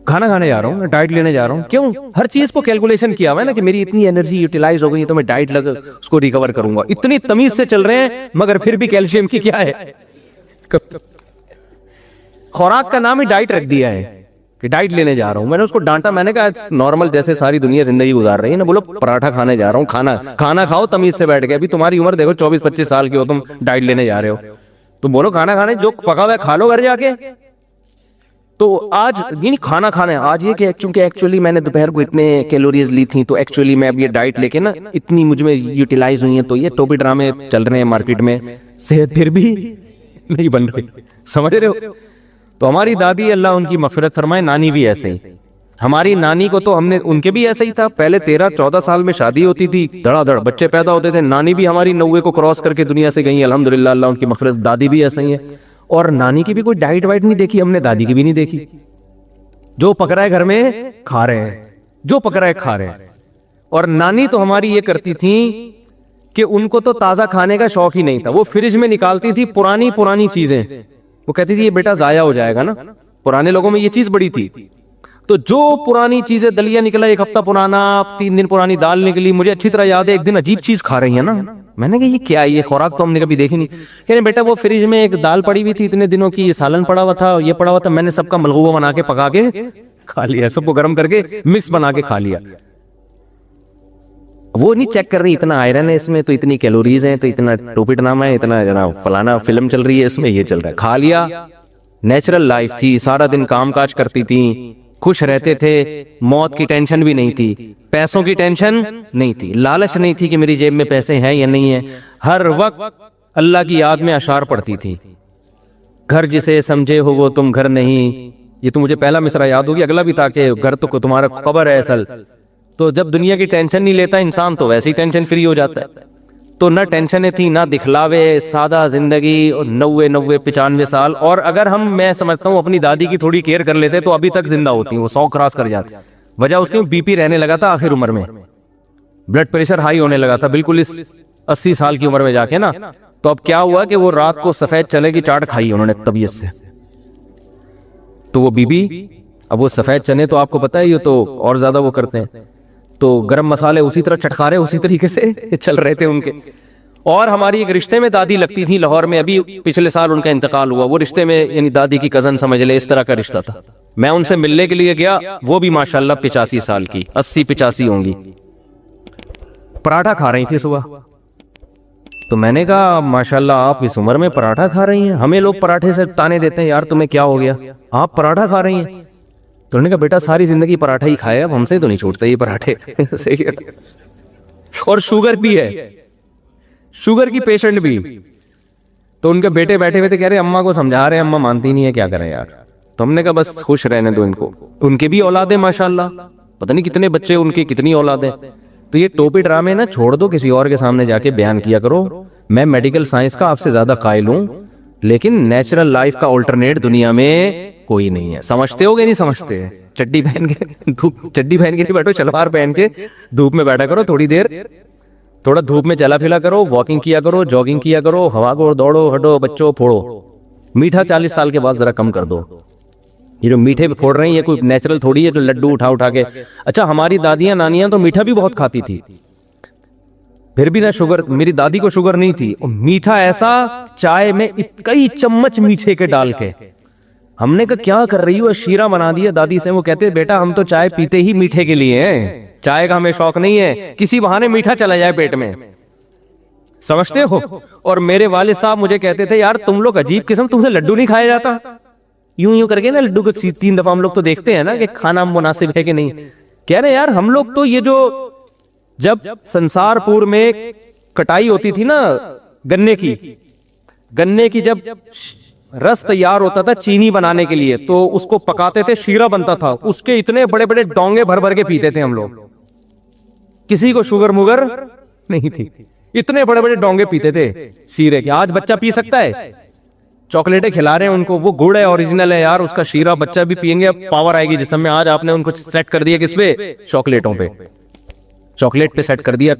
کھانا کھانے جا رہا ہوں, میں ڈائٹ لینے جا رہا ہوں. کیوں؟ ہر چیز کو کیلکولیشن کیا ہوا ہے نا, کہ میری اتنی انرجی یوٹیلائز ہو گئی ہے تو میں ڈائٹ لگ اس کو ریکور کروں گا. اتنی تمیز سے چل رہے ہیں, مگر پھر بھی کیلشیم کی کیا ہے, خوراک کا نام ہی ڈائٹ رکھ دیا ہے کہ ڈائٹ لینے جا رہا ہوں. میں نے اس کو ڈانٹا, میں نے کہا نارمل جیسے ساری دنیا زندگی گزار رہی ہے نا, بولو پراٹھا کھانے جا رہا ہوں, کھانا کھاؤ, تمیز سے بیٹھ گئے. ابھی تمہاری عمر دیکھو 24-25 سال کی ہو, تم ڈائٹ لینے جا رہے ہو, تو بولو کھانا کھانے, جو پکا ہوا ہے کھا لو گھر جا کے. تو آج یعنی کھانا کھانا ہے آج یہ کہ چونکہ ایکچولی میں نے دوپہر کو اتنے کیلوریز لی تھیں, تو ایکچولی میں اب یہ ڈائٹ لے کے نا اتنی مجھ میں یوٹیلائز ہوئی ہیں, تو یہ ٹوپی ڈرامے چل رہے ہیں مارکیٹ میں, صحت پھر بھی نہیں بن رہی, سمجھ رہے ہو. تو ہماری دادی اللہ ان کی مغفرت فرمائے, نانی بھی ایسے ہی. ہماری نانی کو تو ہم نے, ان کے بھی ایسا ہی تھا, پہلے 13-14 سال میں شادی ہوتی تھی, دھڑا دھڑ بچے پیدا ہوتے تھے. نانی بھی ہماری 90 کو کراس کر کے دنیا سے گئی, الحمدللہ اللہ ان کی مغفرت. دادی بھی ایسا ہی ہے, اور نانی کی بھی کوئی ڈائٹ وائٹ نہیں دیکھی ہم نے, دادی کی بھی نہیں دیکھی. جو پک رہا ہے گھر میں کھا رہے ہیں, جو پک رہا ہے کھا رہے ہیں. اور نانی تو ہماری یہ کرتی تھی کہ ان کو تو تازہ کھانے کا شوق ہی نہیں تھا, وہ فریج میں نکالتی تھی پرانی چیزیں, وہ کہتی تھی یہ بیٹا ضائع ہو جائے گا نا. پرانے لوگوں میں یہ چیز بڑی تھی. تو جو پرانی چیزیں دلیا نکلا 1 ہفتہ پرانا 3 دن پرانی دال نکلی, مجھے اچھی طرح یاد ہے ایک دن عجیب چیز کھا رہی ہے نا, میں نے کہا یہ کیا ہے, یہ خوراک تو ہم نے کبھی دیکھی نہیں. کہہ رہے بیٹا وہ فریج میں ایک دال پڑی ہوئی تھی اتنے دنوں کی, یہ سالن پڑا ہوا تھا, یہ پڑا ہوا تھا, میں نے سب کا ملغوبہ بنا کے پکا کے کھا لیا, سب کو گرم کر کے مکس بنا کے کھا لیا. وہ نہیں چیک کر رہی اتنا آئرن ہے اس میں, تو اتنی کیلوریز ہیں, تو اتنا ٹوپٹ نام ہے, اتنا جناب فلانا فلم چل رہی ہے اس میں, یہ چل رہا ہے. کھا لیا. نیچرل لائف تھی, سارا دن کام کاج کرتی تھی, خوش رہتے تھے, موت کی ٹینشن بھی نہیں تھی, پیسوں کی ٹینشن نہیں تھی, لالچ نہیں تھی کہ میری جیب میں پیسے ہیں یا نہیں ہیں. ہر وقت اللہ کی یاد میں اشعار پڑھتی تھی. گھر جسے سمجھے ہو وہ تم گھر نہیں, یہ تو مجھے پہلا مصرع یاد ہوگی, اگلا بھی تھا کہ گھر تو تمہارا قبر ہے اصل. تو جب دنیا کی ٹینشن نہیں لیتا انسان تو ویسے ہی ٹینشن فری ہو جاتا ہے. تو نہ ٹینشنیں تھی نہ دکھلاوے, سادہ زندگی, 95 سال. اور اگر میں سمجھتا ہوں اپنی دادی کی تھوڑی کیئر کر لیتے تو ابھی تک زندہ ہوتی, وہ 100 کراس کر جاتی. وجہ اس کے بی پی رہنے لگا تھا آخر عمر میں, بلڈ پریشر ہائی ہونے لگا تھا بالکل اس 80 سال کی عمر میں جا کے نا. تو اب کیا ہوا کہ وہ رات کو سفید چنے کی چاٹ کھائی انہوں نے طبیعت سے, تو وہ بی بی, اب وہ سفید چنے تو آپ کو پتا ہے یہ تو اور زیادہ وہ کرتے ہیں, تو گرم مسالے اسی طرح چٹخارے اسی طریقے سے چل رہے تھے ان کے. اور ہماری ایک رشتے میں دادی لگتی تھی لاہور میں, ابھی پچھلے سال ان کا انتقال ہوا. وہ رشتے میں یعنی دادی کی کزن سمجھ لے, اس طرح کا رشتہ تھا. میں ان سے ملنے کے لیے گیا, وہ بھی ماشاءاللہ 85 سال کی, 80-85 ہوں گی. پراٹھا کھا رہی تھی صبح, تو میں نے کہا ماشاءاللہ آپ اس عمر میں پراٹھا کھا رہی ہیں. ہمیں لوگ پراٹھے سے تانے دیتے ہیں, یار تمہیں کیا ہو گیا, آپ پراٹھا کھا رہی ہیں. تو انہوں نے کہا بیٹا ساری زندگی پراٹھا ہی کھایا, اب ہم سے تو نہیں چھوٹتے یہ پراٹھے. اور شوگر بھی ہے, شوگر کی پیشنٹ بھی. تو ان کے بیٹے بیٹھے ہوئے تھے, کہہ رہے اماں کو سمجھا رہے ہیں, اماں مانتی نہیں ہے, کیا کریں یار. تو ہم نے کہا بس خوش رہنے دو ان کو, ان کے بھی اولاد ہے ماشاءاللہ, پتہ نہیں کتنے بچے ان کی, کتنی اولاد ہے. تو یہ ٹوپی ڈرامے نا چھوڑ دو, کسی اور کے سامنے جا کے بیان کیا کرو. میں میڈیکل سائنس کا آپ سے زیادہ قائل ہوں, لیکن نیچرل لائف کا آلٹرنیٹ دنیا میں کوئی نہیں ہے. سمجھتے ہو گے نہیں سمجھتے, چڈی پہن کے چڈی پہن کے نہیں بیٹھو, شلوار پہن کے دھوپ میں بیٹھا کرو تھوڑی دیر, تھوڑا دھوپ میں چلا پھلا کرو, واکنگ کیا کرو, جاگنگ کیا کرو, ہوا کو دوڑو ہٹو, بچوں پھوڑو. میٹھا 40 سال کے بعد ذرا کم کر دو. یہ جو میٹھے پھوڑ رہے ہیں یہ کوئی نیچرل تھوڑی ہے جو لڈو اٹھا کے. اچھا ہماری دادیاں نانیاں تو میٹھا بھی بہت کھاتی تھی, پھر بھی نہ شوگر, میری دادی کو شوگر نہیں تھی. میٹھا ایسا چائے میں کئی چمچ میٹھے کے ڈال کے. ہم نے کہا کیا کر رہی ہو, شیرہ بنا دیا دادی سے. وہ کہتے بیٹا ہم تو چائے پیتے ہی میٹھے کے لیے ہیں, چائے کا ہمیں شوق نہیں ہے, کسی بہانے میٹھا چلا جائے پیٹ میں, سمجھتے ہو. اور میرے والد صاحب مجھے کہتے تھے یار تم لوگ عجیب قسم, تم سے لڈو نہیں کھایا جاتا, یوں کر کے نا لڈو کو 3 دفعہ ہم لوگ تو دیکھتے ہیں نا کہ کھانا مناسب ہے کہ نہیں. کہہ رہے یار ہم لوگ تو یہ جو جب سنسار پور میں کٹائی ہوتی تھی نا گنے کی جب رس تیار ہوتا تھا چینی بنانے کے لیے, تو اس کو پکاتے تھے, شیرہ بنتا تھا, اس کے اتنے بڑے بڑے ڈونگے بھر کے پیتے تھے ہم لوگ. کسی کو شوگر موگر نہیں تھی, اتنے بڑے بڑے ڈونگے پیتے تھے شیرے کے. آج بچہ پی سکتا ہے, چاکلیٹیں کھلا رہے ہیں ان کو, وہ گڑ ہے اوریجنل ہے یار, اس کا شیرہ بچہ بھی پئیں گے, پاور آئے گی جسم میں. آج آپ نے ان کو سیٹ کر دیا کس پہ, چاکلیٹوں پہ, چاکلیٹ پہ سیٹ کر دیا,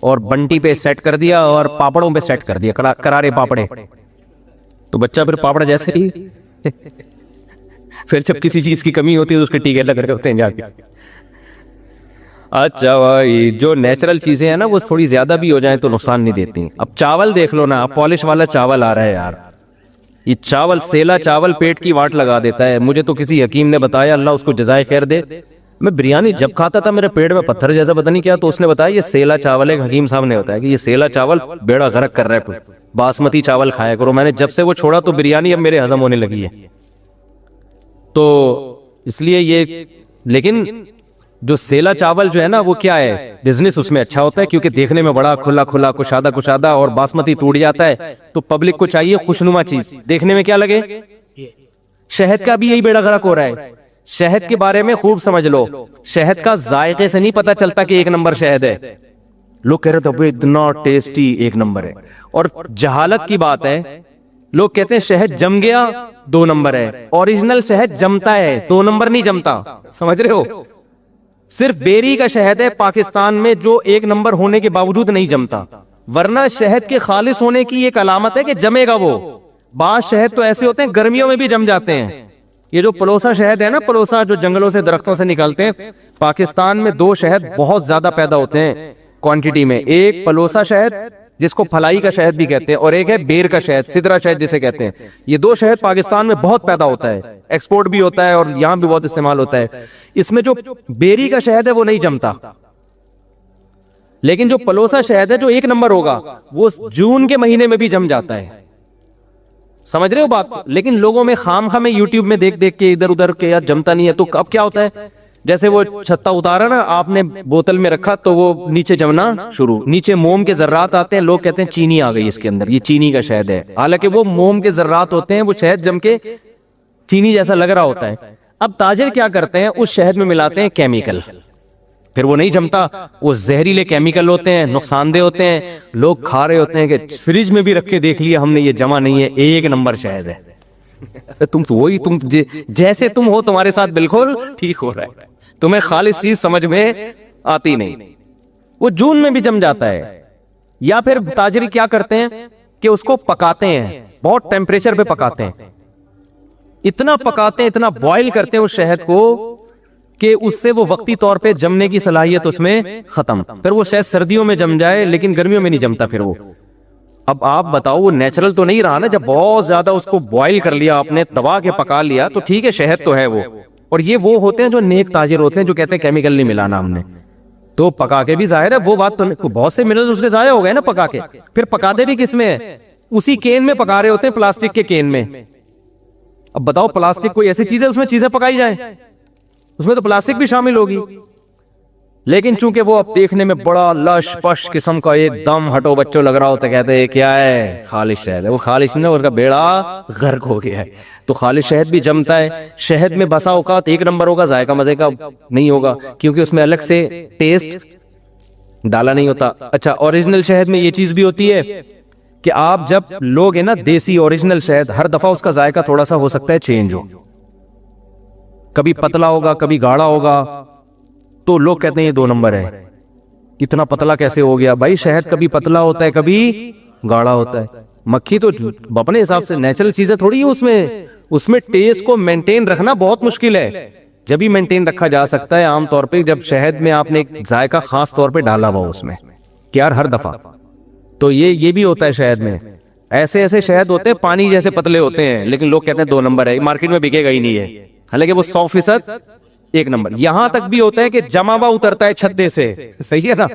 اور بنٹی پہ سیٹ کر دیا, اور پاپڑوں پہ سیٹ کر دیا, کرارے پاپڑے. تو بچہ پھر پاپڑ جیسے ہی پھر جب کسی چیز کی کمی ہوتی ہے تو اس کے ٹیکے لگ رہے ہوتے ہیں جا کے. اچھا بھائی جو نیچرل چیزیں ہیں نا وہ تھوڑی زیادہ بھی ہو جائیں تو نقصان نہیں دیتی. اب چاول دیکھ لو نا, پالش والا چاول آ رہا ہے یار, یہ چاول سیلا چاول پیٹ کی واٹ لگا دیتا ہے. مجھے تو کسی حکیم نے بتایا, اللہ اس کو جزائے خیر دے, میں بریانی جب کھاتا تھا میرے پیٹ میں پتھر جیسا پتہ نہیں کیا, تو اس نے بتایا یہ سیلا چاول ہے. حکیم صاحب نے بتایا کہ یہ سیلا چاول بیڑا غرق کر رہا ہے, باسمتی چاول کھایا کرو. میں نے جب سے وہ چھوڑا تو بریانی اب میرے ہضم ہونے لگی ہے. تو اس لیے یہ, لیکن جو سیلا چاول جو ہے نا وہ کیا ہے, بزنس اس میں اچھا ہوتا ہے کیونکہ دیکھنے میں بڑا کھلا کھلا کشادہ, اور باسمتی ٹوٹ جاتا ہے. تو پبلک کو چاہیے خوشنما چیز دیکھنے میں کیا لگے. شہد کا بھی یہی بیڑا غرق ہو رہا ہے. شہد کے بارے میں خوب سمجھ لو, شہد کا ذائقے سے نہیں پتا چلتا کہ 1 نمبر شہد ہے. لوگ کہہ رہے تھے اتنا ٹیسٹی 1 نمبر ہے, اور جہالت کی بات ہے. لوگ کہتے ہیں شہد جم گیا 2 نمبر ہے, اوریجنل شہد جمتا ہے, 2 نمبر نہیں جمتا, سمجھ رہے ہو. صرف بیری کا شہد ہے پاکستان میں جو 1 نمبر ہونے کے باوجود نہیں جمتا, ورنہ شہد کے خالص ہونے کی ایک علامت ہے کہ جمے گا وہ. بعض شہد تو ایسے ہوتے ہیں گرمیوں میں بھی جم جاتے ہیں, یہ جو پلوسا شہد ہے نا، پلوسا جو جنگلوں سے درختوں سے نکلتے ہیں، پاکستان میں 2 شہد بہت زیادہ پیدا ہوتے ہیں کوانٹٹی میں. ایک پلوسا شہد جس کو پھلائی کا شہد بھی کہتے ہیں، اور ایک ہے بیر کا شہد، سدرا شہد جسے کہتے ہیں. یہ 2 شہد پاکستان میں بہت پیدا ہوتا ہے، ایکسپورٹ بھی ہوتا ہے اور یہاں بھی بہت استعمال ہوتا ہے. اس میں جو بیری کا شہد ہے وہ نہیں جمتا، لیکن جو پلوسا شہد ہے جو 1 نمبر ہوگا وہ جون کے مہینے میں بھی جم جاتا ہے. سمجھ رہے ہو بات؟ لیکن لوگوں میں خام خواہ میں یوٹیوب میں دیکھ دیکھ کے ادھر ادھر کے یار جمتا نہیں ہے. تو اب کیا ہوتا ہے، جیسے وہ چھتا اتارا نا آپ نے بوتل میں رکھا تو وہ نیچے جمنا شروع، نیچے موم کے ذرات آتے ہیں، لوگ کہتے ہیں چینی آ گئی اس کے اندر، یہ چینی کا شہد ہے. حالانکہ وہ موم کے ذرات ہوتے ہیں، وہ شہد جم کے چینی جیسا لگ رہا ہوتا ہے. اب تاجر کیا کرتے ہیں، اس شہد میں ملاتے ہیں کیمیکل، پھر وہ نہیں جمتا. وہ زہریلے کیمیکل ہوتے ہیں، نقصان دہ ہوتے ہیں. لوگ کھا رہے ہوتے ہیں کہ فریج میں بھی رکھ کے دیکھ لیا ہم نے، یہ جمع نہیں ہے، 1 نمبر شہد ہے. تم جیسے تم ہو تمہارے ساتھ بالکل ٹھیک ہو رہا ہے، تمہیں خالص چیز سمجھ میں آتی نہیں. وہ جون میں بھی جم جاتا ہے. یا پھر تاجری کیا کرتے ہیں کہ اس کو پکاتے ہیں، بہت ٹیمپریچر پہ پکاتے ہیں، اتنا پکاتے ہیں، اتنا بوائل کرتے ہیں اس شہد کو کہ اس سے وہ وقتی طور پہ جمنے کی صلاحیت اس میں ختم. پھر وہ شہد سردیوں میں جم جائے لیکن گرمیوں میں نہیں جمتا. پھر وہ اب آپ بتاؤ وہ نیچرل تو نہیں رہا نا. جب بہت زیادہ اس کو بوائل کر لیا آپ نے، دبا کے پکا لیا تو ٹھیک ہے شہد تو ہے وہ. اور یہ وہ ہوتے ہیں جو نیک تاجر ہوتے ہیں جو کہتے ہیں کیمیکل نہیں ملانا ہم نے. تو پکا کے بھی ظاہر ہے وہ بات تو بہت سے منرل اس کے ضائع ہو گئے نا پکا کے. پھر پکاتے بھی کس میں ہے، اسی کین میں پکا رہے ہوتے ہیں، پلاسٹک کے کین میں. اب بتاؤ پلاسٹک کوئی ایسی چیز ہے اس میں چیزیں پکائی جائیں؟ اس میں تو پلاسٹک بھی شامل ہوگی. لیکن چونکہ وہ اب دیکھنے میں بڑا لش پش قسم کا ایک دم ہٹو بچوں لگ رہا ہوتا، کہتے ہیں کیا ہے، خالص شہد ہے. وہ خالص نہیں، اس کا بیڑا غرق ہو گیا ہے. تو خالص شہد بھی جمتا ہے. شہد میں بسا اوقات 1 نمبر ہوگا، ذائقہ مزے کا نہیں ہوگا کیونکہ اس میں الگ سے ٹیسٹ ڈالا نہیں ہوتا. اچھا، اوریجنل شہد میں یہ چیز بھی ہوتی ہے کہ آپ جب لوگ ہیں نا دیسی اوریجنل شہد، ہر دفعہ اس کا ذائقہ تھوڑا سا ہو سکتا ہے چینج ہو، کبھی پتلا ہوگا کبھی گاڑھا ہوگا. تو لوگ کہتے ہیں یہ 2 نمبر ہے. اتنا پتلا کیسے ہو گیا؟ بھائی شہد کبھی پتلا ہوتا ہے کبھی گاڑھا ہوتا ہے. مکھی تو اپنے حساب سے نیچرل چیزیں تھوڑی ہے، اس میں ٹیسٹ کو مینٹین رکھنا بہت مشکل ہے. جب ہی مینٹین رکھا جا سکتا ہے عام طور پہ جب شہد میں آپ نے ایک ذائقہ خاص طور پہ ڈالا ہوا اس میں، کہ یار ہر دفعہ. تو یہ بھی ہوتا ہے شہد میں. ایسے ایسے شہد ہوتے ہیں پانی جیسے پتلے ہوتے ہیں لیکن لوگ کہتے ہیں 2 نمبر ہے، مارکیٹ میں بکے گا ہی نہیں ہے، حالانکہ وہ 100% 1 نمبر. یہاں تک بھی ہوتا ہے کہ جمع ہوا اترتا ہے چھتے سے، صحیح ہے نا،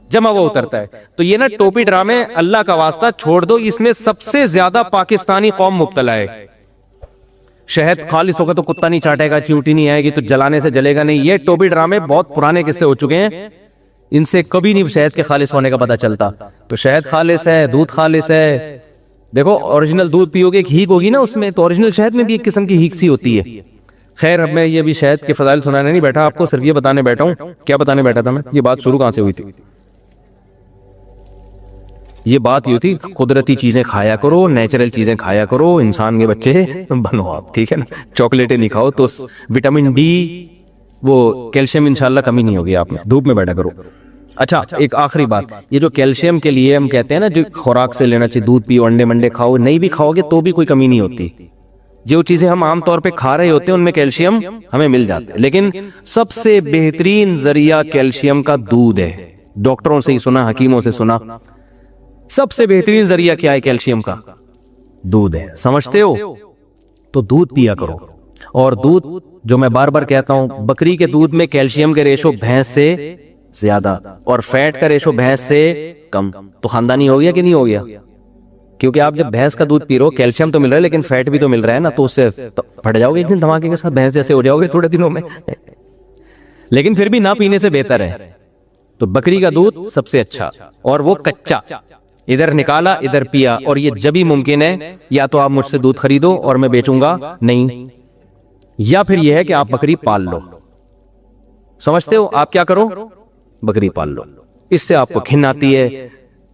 جمع ہوا اترتا ہے. تو یہ نا ٹوپی ڈرامے اللہ کا واسطہ چھوڑ دو، اس میں سب سے زیادہ پاکستانی قوم مبتلا ہے. شہد خالص ہوگا تو کتا نہیں چاٹے گا، چیونٹی نہیں آئے گی تو جلانے سے جلے گا نہیں. یہ ٹوپی ڈرامے بہت پرانے قصے ہو چکے ہیں، ان سے کبھی نہیں شہد کے خالص ہونے کا پتہ چلتا. تو شہد خالص ہے، دودھ خالص ہے. دیکھو اوریجنل دودھ پیو گے ایک ہیک ہوگی نا اس میں، تو اوریجنل شہد میں بھی ایک قسم کی ہیک سی ہوتی ہے. خیر اب میں یہ بھی شہد کے فضائل سنانے نہیں بیٹھا آپ کو، صرف یہ بتانے بیٹھا ہوں. کیا بتانے بیٹھا تھا میں؟ یہ بات شروع کہاں سے ہوئی تھی؟ یہ بات یہ تھی قدرتی چیزیں کھایا کرو، نیچرل چیزیں کھایا کرو، انسان کے بچے بنو آپ، ٹھیک ہے نا. چاکلیٹیں نہیں کھاؤ تو وٹامن ڈی وہ کیلشیم انشاءاللہ کمی نہیں ہوگی آپ میں. دھوپ میں بیٹھا کرو. اچھا ایک آخری بات، یہ جو کیلشیم کے لیے ہم کہتے ہیں نا جو خوراک سے لینا چاہیے، دودھ پیو، انڈے منڈے کھاؤ، نہیں بھی کھاؤ گے تو بھی کوئی کمی نہیں ہوتی. جو چیزیں ہم عام طور پہ کھا رہے ہوتے ہیں ان میں کیلشیم ہمیں مل جاتا ہے، لیکن سب سے بہترین ذریعہ کیلشیم کا دودھ ہے. ڈاکٹروں سے ہی سنا، حکیموں سے سنا، سب سے بہترین ذریعہ کیا ہے کیلشیم کا؟ دودھ ہے. سمجھتے ہو؟ تو دودھ پیا کرو. اور دودھ جو میں بار بار کہتا ہوں، بکری کے دودھ میں کیلشیم کے ریشو بھینس سے زیادہ اور فیٹ کا ریشو بھینس سے کم. تو خاندانی ہو گیا کہ نہیں ہو گیا؟ کیونکہ آپ جب بھینس کا دودھ پی رہے ہو کیلشیم تو مل رہا ہے لیکن فیٹ بھی تو مل رہا ہے نا، تو اس سے پھٹ جاؤ گے ایک دن دھماکے کے ساتھ، بھینس جیسے ہو جاؤ گے تھوڑے دنوں میں. لیکن پھر بھی نہ پینے سے بہتر ہے. تو بکری کا دودھ سب سے اچھا، اور وہ کچا، ادھر نکالا ادھر پیا. اور یہ جب ہی ممکن ہے یا تو آپ مجھ سے دودھ خریدو اور میں بیچوں گا نہیں، یا پھر یہ ہے کہ آپ بکری پال لو. سمجھتے ہو؟ آپ کیا کرو؟ بکری پال لو. اس سے آپ کو گھن آتی ہے.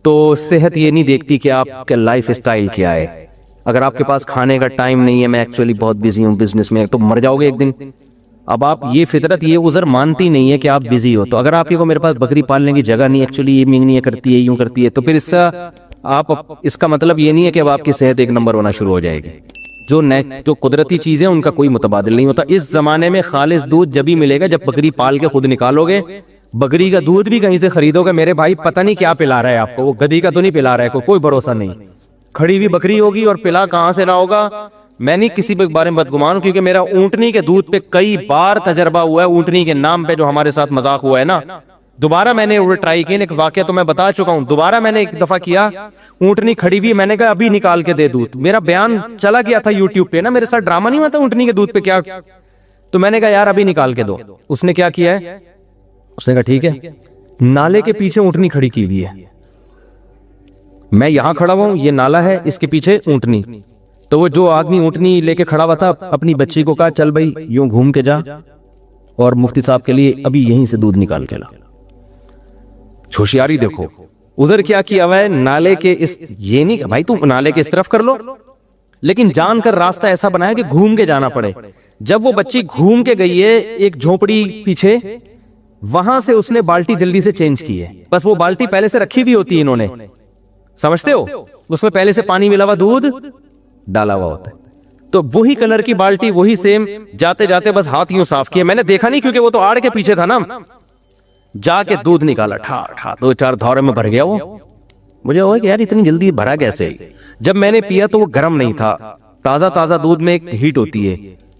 تو صحت یہ نہیں دیکھتی کہ آپ کا لائف اسٹائل کیا ہے. اگر آپ کے پاس کھانے کا ٹائم نہیں ہے، میں ایکچولی بہت بیزی ہوں بزنس میں، تو مر جاؤ گے ایک دن. اب آپ یہ فطرت یہ عذر مانتی نہیں ہے کہ آپ بیزی ہو. تو اگر آپ کو میرے پاس بکری پالنے کی جگہ نہیں، ایکچولی یہ مینگنی کرتی ہے، یوں کرتی ہے، تو پھر اس کا مطلب یہ نہیں ہے کہ اب آپ کی صحت 1 نمبر ہونا شروع ہو جائے گی. جو قدرتی چیزیں ان کا کوئی متبادل نہیں ہوتا. اس زمانے میں خالص دودھ جب ہی ملے گا جب بکری پال کے خود نکالو گے. بکری کا دودھ بھی کہیں سے خریدو گے میرے بھائی, پتہ نہیں کیا پلا رہا ہے آپ کو, وہ گدھی کا تو نہیں پلا رہا ہے, کوئی بھروسہ نہیں. کھڑی ہوئی بکری ہوگی اور پلا کہاں سے نہ ہوگا. میں نہیں کسی کے بارے میں بدگمان ہوں, کیونکہ میرا اونٹنی کے دودھ پہ کئی بار تجربہ ہوا ہے. اونٹنی کے نام پہ جو ہمارے ساتھ مذاق ہوا ہے نا, دوبارہ میں نے ٹرائی کیا. ایک واقعہ تو میں بتا چکا ہوں, دوبارہ میں نے ایک دفعہ کیا. اونٹنی کھڑی ہوئی, میں نے کہا ابھی نکال کے دے دودھ. میرا بیان چلا گیا تھا یوٹیوب پہ نا, میرے ساتھ ڈرامہ نہیں ہوا تھا اونٹنی کے دودھ پہ کیا. تو میں نے کہا یار ابھی نکال کے دو. اس نے کیا کیا ہے, اس نے کہا ٹھیک ہے. نالے کے پیچھے اونٹنی کھڑی کی ہوئی ہے, میں یہاں کھڑا ہوں, یہ نالا ہے, اس کے پیچھے اونٹنی. تو وہ جو آدمی اونٹنی لے کے کھڑا ہوا تھا اپنی بچی کو کہا چل بھائی یوں گھوم کے جا اور مفتی صاحب کے لیے ابھی یہیں سے دودھ نکال کے لا. ہوشیاری دیکھو ادھر کیا کیا ہوا ہے, نالے کے اس, یہ نہیں کہ بھائی تم نالے کے اس طرف کر لو, لیکن جان کر راستہ ایسا بنایا کہ گھوم کے جانا پڑے. جب وہ بچی گھوم کے گئی ہے ایک جھونپڑی پیچھے, وہاں سے اس نے بالٹی جلدی سے چینج کی ہے. بس وہ بالٹی پہلے سے رکھی ہوئی ہوتی ہے انہوں نے, سمجھتے ہو, اس میں پہلے سے پانی ملا ہوا دودھ ڈالا ہوا ہوتا ہے. تو وہی کلر کی بالٹی وہی سیم, جاتے جاتے بس ہاتھ یوں صاف کیا. میں نے دیکھا نہیں کیونکہ وہ تو آڑ کے پیچھے تھا نا. جا کے دودھ نکالا, ٹھا ٹھا 2-4 دھورے میں بھر گیا. وہ مجھے ہوا کہ یار اتنی جلدی بھرا کیسے. جب میں نے پیا تو وہ گرم نہیں تھا, تازہ تازہ دودھ میں ایک ہیٹ ہوتی ہے.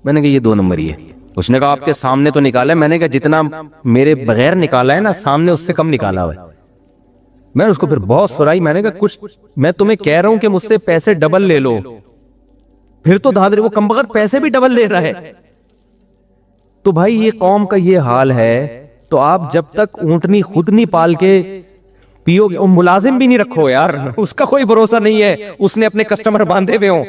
میں نے کہا یہ 2 نمبر ہی ہے. اس نے کہا آپ کے سامنے تو نکالا ہے. میں نے کہا جتنا میرے بغیر نکالا ہے نا سامنے اس سے کم نکالا ہوا ہے. میں نے اس کو پھر بہت سرائی. میں نے کہا کچھ میں تمہیں کہہ رہا ہوں کہ مجھ سے پیسے ڈبل لے لو, پھر تو دھادری وہ کم بغیر پیسے بھی ڈبل لے رہا ہے. تو بھائی یہ قوم کا یہ حال ہے. تو آپ جب تک اونٹنی خود نہیں پال کے پیو گے, ملازم بھی نہیں رکھو یار, اس کا کوئی بھروسہ نہیں ہے, اس نے اپنے کسٹمر باندھے ہوئے ہوں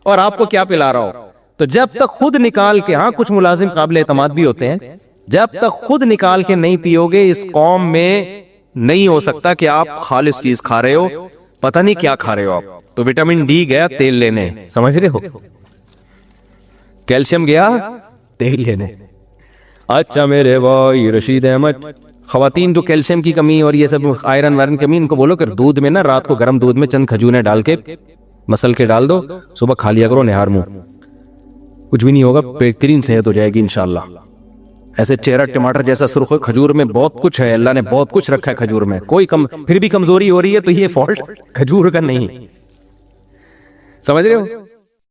اور آپ کو کیا پلا رہا ہو. تو جب تک خود نکال کے, ہاں کچھ ملازم قابل اعتماد بھی ہوتے ہیں, جب تک خود نکال کے نہیں پیو گے اس قوم میں نہیں ہو سکتا کہ آپ خالص چیز کھا رہے ہو. پتہ نہیں کیا کھا رہے ہو آپ. تو وٹامن ڈی گیا تیل لینے, سمجھ رہے ہو, کیلشیم گیا تیل لینے. اچھا میرے بھائی رشید احمد, خواتین جو کیلشیم کی کمی اور یہ سب آئرن وائرن کمی, ان کو بولو کہ دودھ میں نا رات کو گرم دودھ میں چند کھجوریں ڈال کے مسل کے ڈال دو, صبح کھا لیا کرو نہار منہ, کچھ بھی نہیں ہوگا, بہترین صحت ہو جائے گی انشاءاللہ. ایسے چہرہ ٹماٹر جیسا سرخ ہو. کھجور میں بہت کچھ ہے, اللہ نے بہت کچھ رکھا ہے کھجور میں, کوئی پھر بھی کمزوری ہو رہی ہے تو یہ فالٹ کھجور کا نہیں, سمجھ رہے ہو.